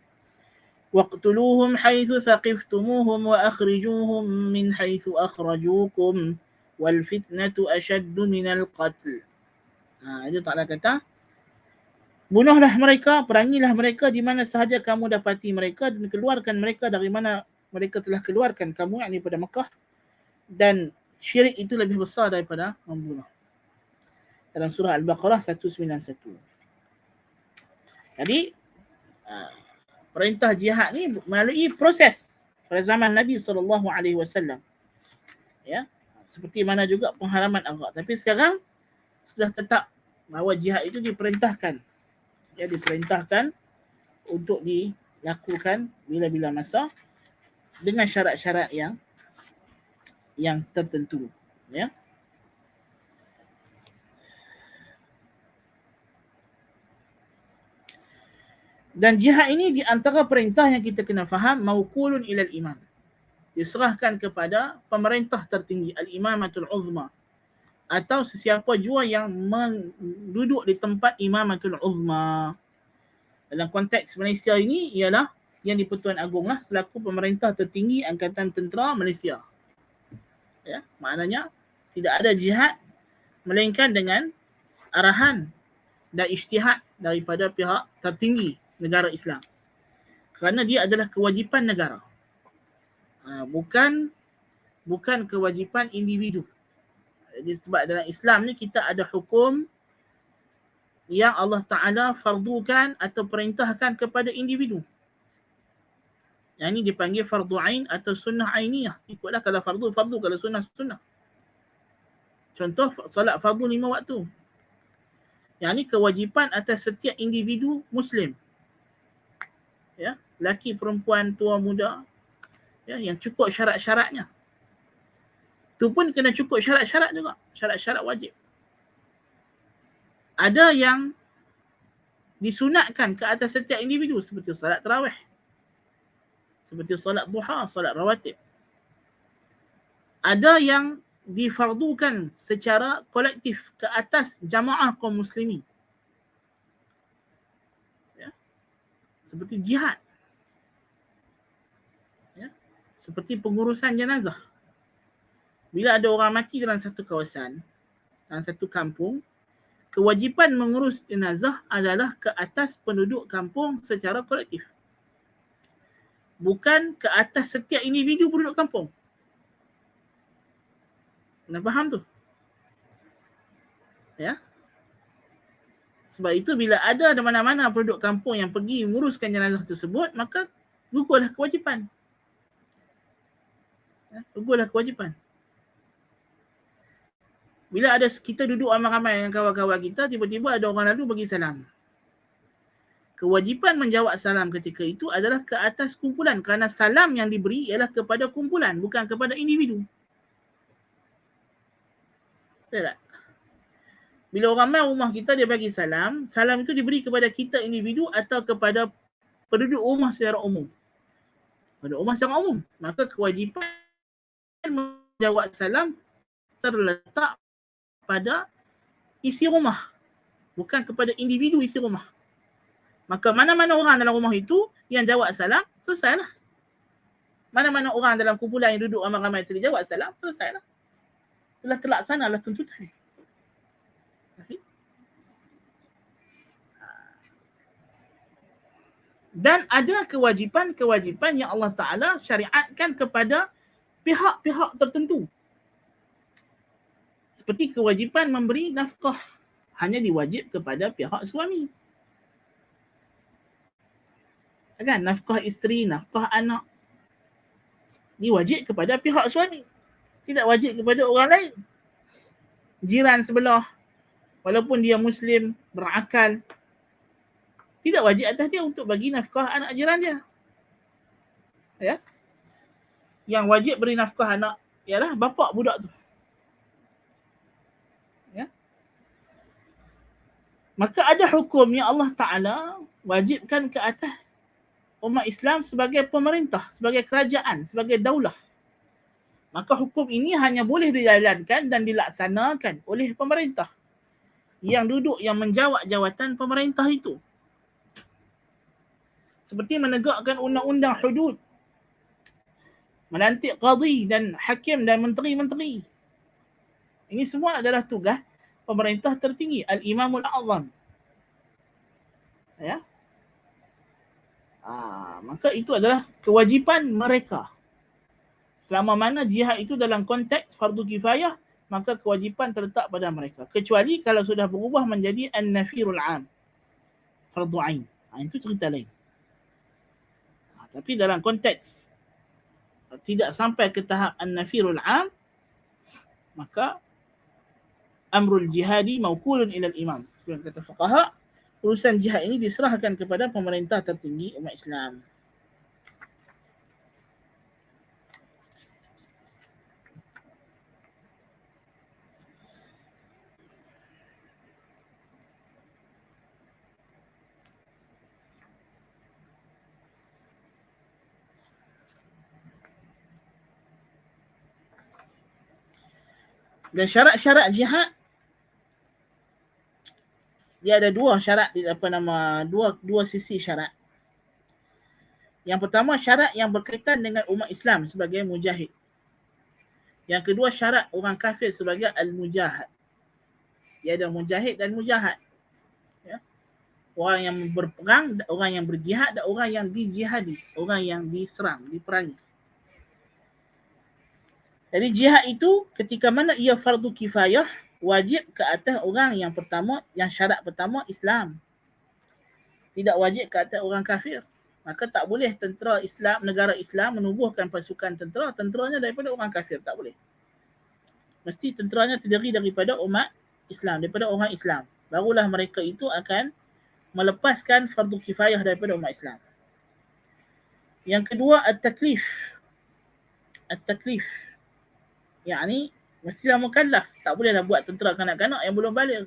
Waqtuluhum haitsu thaqiftumuhum wa akhrijuhum min haitsu akhrajukum wal fitnatu ashaddu minal qatl. Itu Ta'ala kata, bunuhlah mereka, perangilah mereka di mana sahaja kamu dapati mereka dan keluarkan mereka dari mana mereka telah keluarkan kamu, yakni pada Mekah, dan syirik itu lebih besar daripada membunuh. Dalam surah Al-Baqarah 191. Jadi perintah jihad ni melalui proses pada zaman Nabi SAW. Ya, seperti mana juga pengharaman Arab. Tapi sekarang sudah tetap bahawa jihad itu diperintahkan. Ya, diperintahkan untuk dilakukan bila-bila masa dengan syarat-syarat yang tertentu. Ya. Dan jihad ini di antara perintah yang kita kena faham, maukulun ilal imam. Diserahkan kepada pemerintah tertinggi, al-imamatul uzma. Atau sesiapa jua yang duduk di tempat imamatul uzma. Dalam konteks Malaysia ini ialah Yang di-Pertuan Agong lah selaku pemerintah tertinggi Angkatan Tentera Malaysia. Ya, maknanya tidak ada jihad melainkan dengan arahan dan ijtihad daripada pihak tertinggi negara Islam. Kerana dia adalah kewajipan negara. Bukan kewajipan individu. Jadi sebab dalam Islam ni kita ada hukum yang Allah Ta'ala fardukan atau perintahkan kepada individu. Yang ini dipanggil fardu ain atau sunnah ainiyah. Ikutlah kalau fardu, kalau sunnah. Contoh, solat fardu 5 waktu. Yang ini kewajipan atas setiap individu Muslim. Ya, lelaki, perempuan, tua, muda, ya, yang cukup syarat-syaratnya. Itu pun kena cukup syarat-syarat juga, syarat-syarat wajib. Ada yang disunatkan ke atas setiap individu seperti solat tarawih, seperti solat duha, solat rawatib. Ada yang difardukan secara kolektif ke atas jamaah kaum muslimin. Seperti jihad. Ya. Seperti pengurusan jenazah. Bila ada orang mati dalam satu kawasan, dalam satu kampung, kewajipan mengurus jenazah adalah ke atas penduduk kampung secara kolektif. Bukan ke atas setiap individu penduduk kampung. Kena faham tu? Ya. Sebab itu bila ada mana-mana penduduk kampung yang pergi menguruskan jenazah tersebut, maka gugurlah kewajipan. Ya, gugurlah kewajipan. Bila ada kita duduk ramai-ramai dengan kawan-kawan kita, tiba-tiba ada orang lalu bagi salam. Kewajipan menjawab salam ketika itu adalah ke atas kumpulan. Kerana salam yang diberi ialah kepada kumpulan, bukan kepada individu. Betul tak? Bila orang mai rumah kita, dia bagi salam. Salam itu diberi kepada kita individu atau kepada penduduk rumah secara umum. Penduduk rumah secara umum. Maka kewajipan menjawab salam terletak pada isi rumah. Bukan kepada individu isi rumah. Maka mana-mana orang dalam rumah itu yang jawab salam, selesailah. Mana-mana orang dalam kumpulan yang duduk ramai-ramai itu dia jawab salam, selesailah. Telah terlaksanalah tuntutan. Dan ada kewajipan-kewajipan yang Allah Ta'ala syariatkan kepada pihak-pihak tertentu. Seperti kewajipan memberi nafkah hanya diwajib kepada pihak suami. Kan? Nafkah isteri, nafkah anak diwajib kepada pihak suami. Tidak wajib kepada orang lain. Jiran sebelah, walaupun dia Muslim, berakal, tidak wajib atas dia untuk bagi nafkah anak jiran dia. Ya. Yang wajib beri nafkah anak ialah bapa budak tu. Ya. Maka ada hukum yang Allah Ta'ala wajibkan ke atas umat Islam sebagai pemerintah, sebagai kerajaan, sebagai daulah. Maka hukum ini hanya boleh dijalankan dan dilaksanakan oleh pemerintah yang duduk, yang menjawab jawatan pemerintah itu. Seperti menegakkan undang-undang hudud, melantik qadi dan hakim dan menteri-menteri. Ini semua adalah tugas pemerintah tertinggi, Al-Imamul A'zam. Ya. Maka itu adalah kewajipan mereka. Selama mana jihad itu dalam konteks fardu kifayah, maka kewajipan terletak pada mereka. Kecuali kalau sudah berubah menjadi an-nafirul am, fardu ain. Itu cerita lain. Tapi dalam konteks tidak sampai ke tahap an-nafirul am, maka amrul jihadi maukulun ilal imam. Seperti kata fuqaha, urusan jihad ini diserahkan kepada pemerintah tertinggi umat Islam. Dan syarat-syarat jihad, dia ada dua syarat, dua sisi syarat. Yang pertama, syarat yang berkaitan dengan umat Islam sebagai mujahid. Yang kedua, syarat orang kafir sebagai al-mujahad. Dia ada mujahid dan mujahad. Ya. Orang yang berperang, orang yang berjihad, dan orang yang dijihadi, orang yang diserang, diperangi. Jadi jihad itu ketika mana ia fardu kifayah, wajib ke atas orang yang pertama, yang syarat pertama Islam. Tidak wajib ke atas orang kafir. Maka tak boleh tentera Islam, negara Islam menubuhkan pasukan tentera, tenteranya daripada orang kafir, tak boleh. Mesti tenteranya terdiri daripada umat Islam, daripada orang Islam. Barulah mereka itu akan melepaskan fardu kifayah daripada umat Islam. Yang kedua, at-taklif. At-taklif. Yani mestilah mukallaf. Tak bolehlah buat tentera kanak-kanak yang belum balik.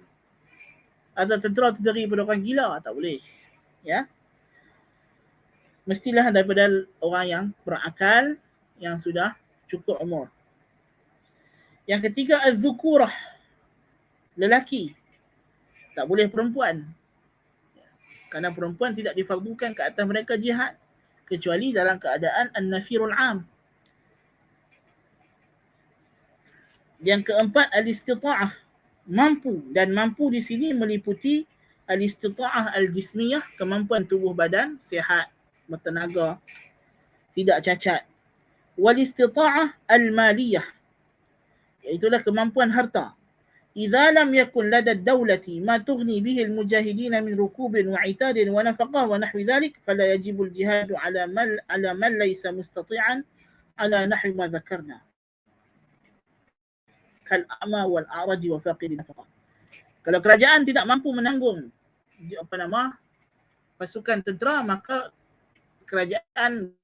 Atau tentera terdiri daripada orang gila, tak boleh. Ya. Mestilah daripada orang yang berakal, yang sudah cukup umur. Yang ketiga, az-zukurah. Lelaki. Tak boleh perempuan. Kerana perempuan tidak difardukan ke atas mereka jihad. Kecuali dalam keadaan an-nafirul am. Yang keempat, al-istita'ah. Mampu. Dan mampu di sini meliputi al-istita'ah al-jismiyah, kemampuan tubuh badan, sihat, bertenaga, tidak cacat. Wal-istita'ah al-maliyah, iaitulah kemampuan harta. Idza lam yakun lada ad-dawlati ma tughni bihi al-mujahidin min rukubin wa 'itadin wa nafaqah wa nahwi dhalik, fala yajibu al-jihad 'ala man laysa mustati'an 'ala nahwi ma dhakarna. Kal-a'ma wal-a'raj wa faqid nafaqah. Kalau kerajaan tidak mampu menanggung pasukan tentera, maka kerajaan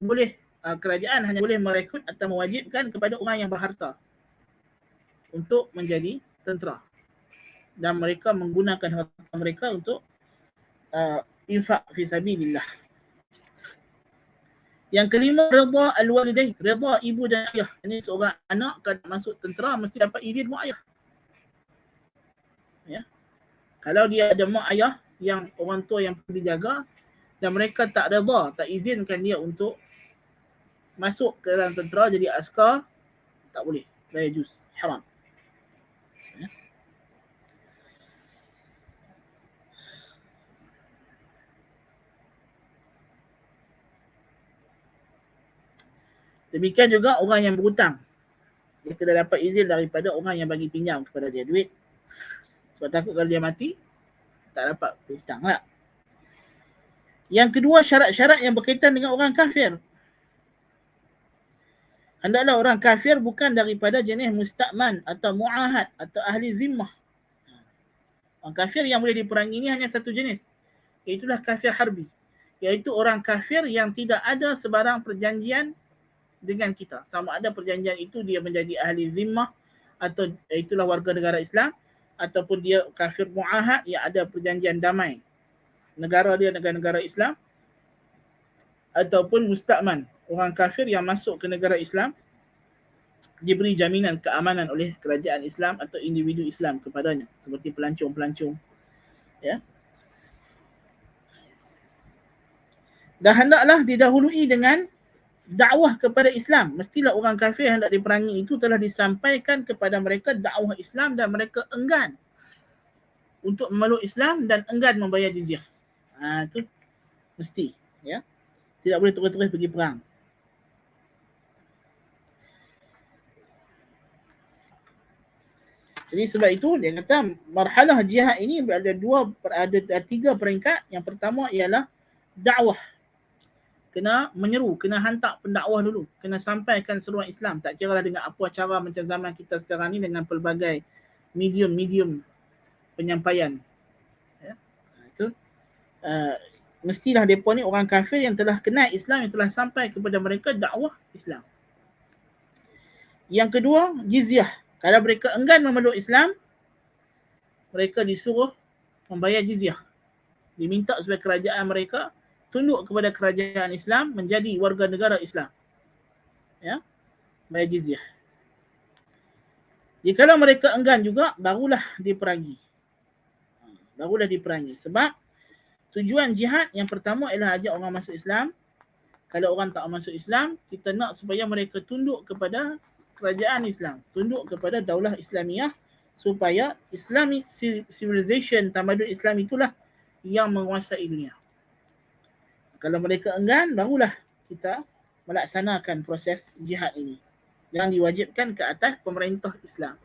hanya boleh merekrut atau mewajibkan kepada orang yang berharta untuk menjadi tentera, dan mereka menggunakan harta mereka untuk infak fi sabilillah. Yang kelima, redha al-walidain, redha ibu dan ayah. Ini seorang anak kalau masuk tentera mesti dapat izin mak ayah. Ya. Kalau dia ada mak ayah yang orang tua yang perlu dijaga dan mereka tak redha, tak izinkan dia untuk masuk ke dalam tentera jadi askar, tak boleh. La yajuz, haram. Ya. Demikian juga orang yang berhutang. Dia kena dapat izin daripada orang yang bagi pinjam kepada dia duit. Sebab takut kalau dia mati, tak dapat berhutang lah. Yang kedua, syarat-syarat yang berkaitan dengan orang kafir. Hendaklah orang kafir bukan daripada jenis musta'man atau mu'ahad atau ahli zimmah. Orang kafir yang boleh diperangi ini hanya satu jenis. Iaitulah kafir harbi. Iaitu orang kafir yang tidak ada sebarang perjanjian dengan kita. Sama ada perjanjian itu dia menjadi ahli zimmah atau itulah warga negara Islam, ataupun dia kafir mu'ahad yang ada perjanjian damai. Negara dia negara-negara Islam, ataupun musta'man, orang kafir yang masuk ke negara Islam diberi jaminan keamanan oleh kerajaan Islam atau individu Islam kepadanya, seperti pelancong-pelancong, ya. Dan hendaklah didahului dengan dakwah kepada Islam. Mestilah orang kafir yang hendak diperangi itu telah disampaikan kepada mereka dakwah Islam dan mereka enggan untuk memeluk Islam dan enggan membayar jizyah. Itu mesti, ya. Tidak boleh terus-terus pergi perang. Jadi sebab itu dia kata marhalah jihad ini ada tiga peringkat. Yang pertama ialah dakwah. Kena menyeru, kena hantar pendakwah dulu, kena sampaikan seruan Islam. Tak kira lah dengan apa cara macam zaman kita sekarang ni dengan pelbagai medium penyampaian. Ya. Itu mestilah mereka ni orang kafir yang telah kenal Islam, yang telah sampai kepada mereka dakwah Islam. Yang kedua, jizyah. Kalau mereka enggan memeluk Islam, mereka disuruh membayar jizyah. Diminta supaya kerajaan mereka tunduk kepada kerajaan Islam, menjadi warga negara Islam. Ya, bayar jizyah. Jikalau mereka enggan juga, barulah diperangi. Sebab tujuan jihad yang pertama ialah ajak orang masuk Islam. Kalau orang tak masuk Islam, kita nak supaya mereka tunduk kepada kerajaan Islam, tunduk kepada daulah Islamiah, supaya Islamic civilization, tamadun Islam itulah yang menguasai dunia. Kalau mereka enggan, barulah kita melaksanakan proses jihad ini. Yang diwajibkan ke atas pemerintah Islam,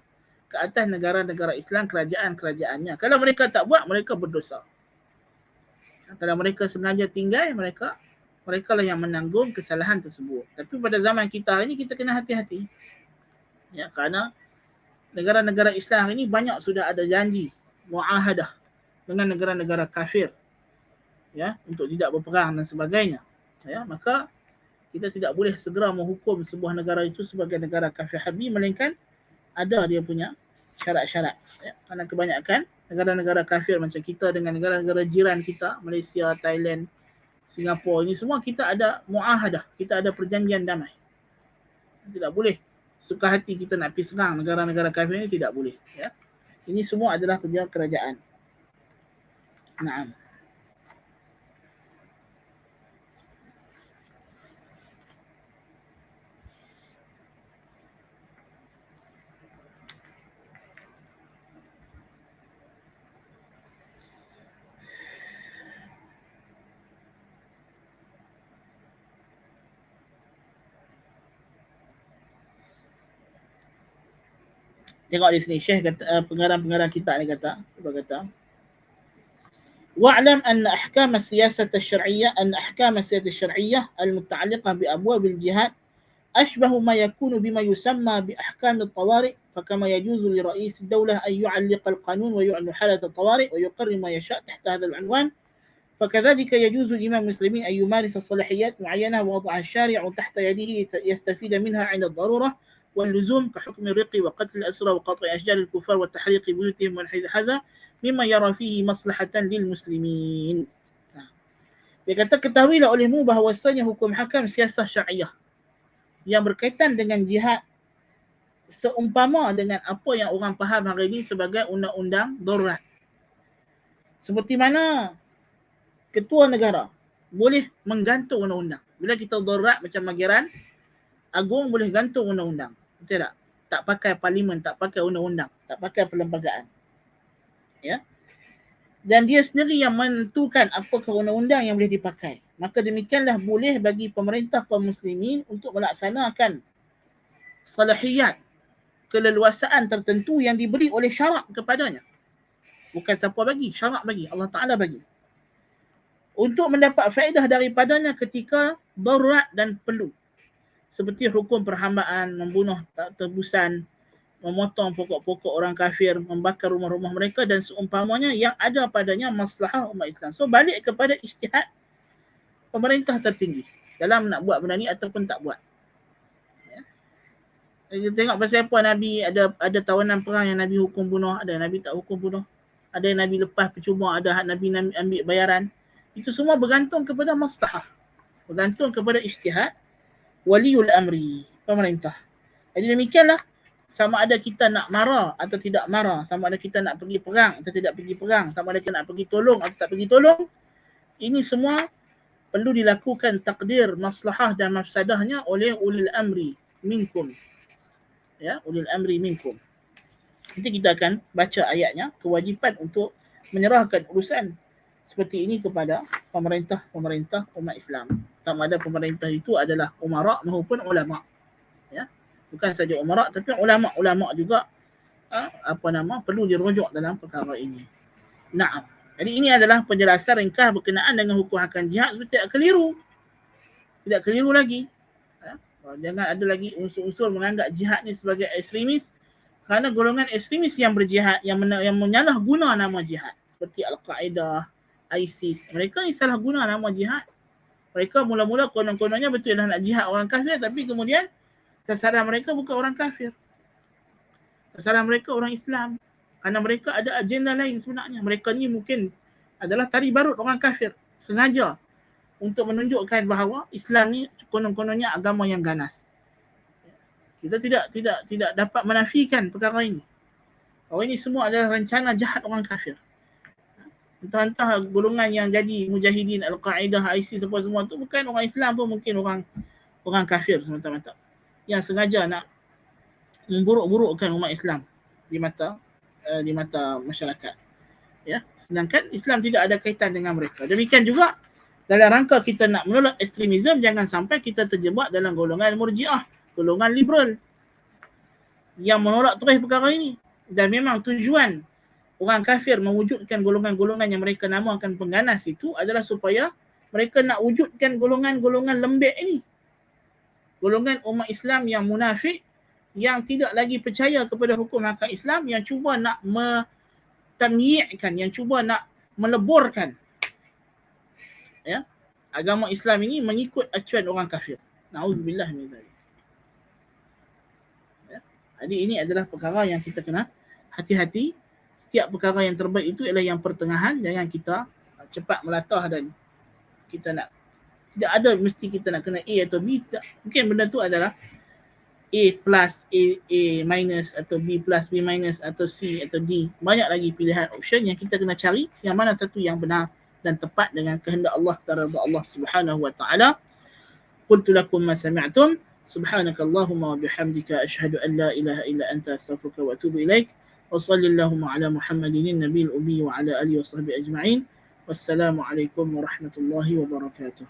ke atas negara-negara Islam, kerajaan-kerajaannya. Kalau mereka tak buat, mereka berdosa. Kalau mereka sengaja tinggal, mereka lah yang menanggung kesalahan tersebut. Tapi pada zaman kita ini, kita kena hati-hati. Ya, kerana negara-negara Islam ini banyak sudah ada janji muahadah dengan negara-negara kafir, ya, untuk tidak berperang dan sebagainya. Ya, maka kita tidak boleh segera menghukum sebuah negara itu sebagai negara kafir harbi, melainkan ada dia punya syarat-syarat. Ya, kerana kebanyakan negara-negara kafir macam kita dengan negara-negara jiran kita, Malaysia, Thailand, Singapura, ini semua kita ada muahadah, kita ada perjanjian damai. Tidak boleh suka hati kita nak pergi serang negara-negara kafir ini, tidak boleh. Ya. Ini semua adalah kerja kerajaan. Naam. Tengok di sini Syekh kata, pengarang kitab ni kata, wa'lam anna ahkam as-siyasah asy-syar'iyyah al-muta'alliqah bi abwab al-jihad ashbahu ma yakunu bima yusamma bi ahkam at-tawari' fakama yajuzu li ra'is ad-dawlah an yu'alliqa al-qanun wa yu'alliq halat at-tawari' wa yuqarrir ma yasha' tahta hadha al-'unwan فكذلك يجوز للإمام المسلمين أن يمارس صلاحيات معينة وضعها الشارع تحت يده يستفيد منها عند الضرورة واللزوم كحكم الرق وقتل الأسرى وقطع أشجار الكفار وتحريق بيوتهم ونحو هذا مما يرى فيه مصلحة للمسلمين. Dia kata ketahuilah olehmu bahawasanya hukum hakam siasah syariah yang berkaitan dengan jihad seumpama dengan apa yang orang faham hari ini sebagai undang-undang darurat. Seperti mana ketua negara boleh menggantung undang-undang. Bila kita darurat macam Mageran Agung boleh gantung undang-undang. Betul tak? Tak pakai parlimen, tak pakai undang-undang, tak pakai perlembagaan. Ya. Dan dia sendiri yang menentukan apakah undang-undang yang boleh dipakai. Maka demikianlah boleh bagi pemerintah kaum muslimin untuk melaksanakan salahiyat, keleluasaan tertentu yang diberi oleh syarak kepadanya. Bukan siapa bagi, syarak bagi, Allah Ta'ala bagi. Untuk mendapat faedah daripadanya ketika darurat dan perlu. Seperti hukum perhambaan, membunuh tak tebusan, memotong pokok-pokok orang kafir, membakar rumah-rumah mereka dan seumpamanya yang ada padanya maslahah umat Islam. So balik kepada ijtihad pemerintah tertinggi dalam nak buat benda ni ataupun tak buat. Ya. Kita tengok pasal apa Nabi ada tawanan perang yang Nabi hukum bunuh, ada Nabi tak hukum bunuh. Ada yang Nabi lepas percuma, ada Nabi ambil bayaran. Itu semua bergantung kepada maslahah. Bergantung kepada ijtihad waliul amri, pemerintah. Jadi demikianlah, sama ada kita nak marah atau tidak marah, sama ada kita nak pergi perang atau tidak pergi perang, sama ada kita nak pergi tolong atau tak pergi tolong, ini semua perlu dilakukan takdir maslahah dan mafsadahnya oleh ulil amri minkum. Ya, ulil amri minkum. Nanti kita akan baca ayatnya, kewajipan untuk menyerahkan urusan seperti ini kepada pemerintah umat Islam. Sama ada pemerintah itu adalah umara maupun ulama. Ya. Bukan saja umara tapi ulama juga perlu dirujuk dalam perkara ini. Naam. Jadi ini adalah penjelasan ringkas berkenaan dengan hukum akan jihad supaya tidak keliru. Tidak keliru lagi. Jangan ada lagi unsur-unsur menganggap jihad ni sebagai ekstremis, kerana golongan ekstremis yang berjihad, yang menyalahguna nama jihad, seperti Al-Qaeda, ISIS, mereka ni salah guna nama jihad. Mereka mula-mula konon-kononnya betul dah nak jihad orang kafir, tapi kemudian sasaran mereka bukan orang kafir. Sasaran mereka orang Islam. Kerana mereka ada agenda lain sebenarnya. Mereka ni mungkin adalah tari barut orang kafir. Sengaja untuk menunjukkan bahawa Islam ni konon-kononnya agama yang ganas. Kita tidak dapat menafikan perkara ini. Bahawa ini semua adalah rencana jahat orang kafir. Entah-entah golongan yang jadi mujahidin, Al-Qaeda, ISIS semua tu bukan orang Islam pun, mungkin orang kafir semata-mata yang sengaja nak memburuk-burukkan umat Islam di mata masyarakat. Ya, sedangkan Islam tidak ada kaitan dengan mereka. Demikian juga dalam rangka kita nak menolak ekstremisme, jangan sampai kita terjebak dalam golongan Murji'ah, golongan liberal yang menolak terus perkara ini. Dan memang tujuan orang kafir mewujudkan golongan-golongan yang mereka namakan pengganas itu adalah supaya mereka nak wujudkan golongan-golongan lembek ini. Golongan umat Islam yang munafik, yang tidak lagi percaya kepada hukum hakam Islam, yang cuba nak tamyi'kan, yang cuba nak meleburkan agama Islam ini mengikut acuan orang kafir. Na'udzubillah min zalik. Jadi ini adalah perkara yang kita kena hati-hati. Setiap perkara yang terbaik itu ialah yang pertengahan. Jangan kita cepat melatah dan kita nak, tidak ada mesti kita nak kena A atau B. Tidak. Mungkin benda tu adalah A plus, A minus, atau B plus, B minus, atau C atau D. Banyak lagi pilihan option yang kita kena cari yang mana satu yang benar dan tepat dengan kehendak Allah, taradha Allah Subhanahu wa taala. Qultu lakum ma sami'tum, subhanakallahumma wa bihamdika asyhadu an la ilaha illa anta astaghfiruka wa atubu ilaik. Wa sallallahu ala Muhammadin nabiyil ummi wa ala alihi wa sahbihi ajma'in. Wassalamu alaikum warahmatullahi wabarakatuh.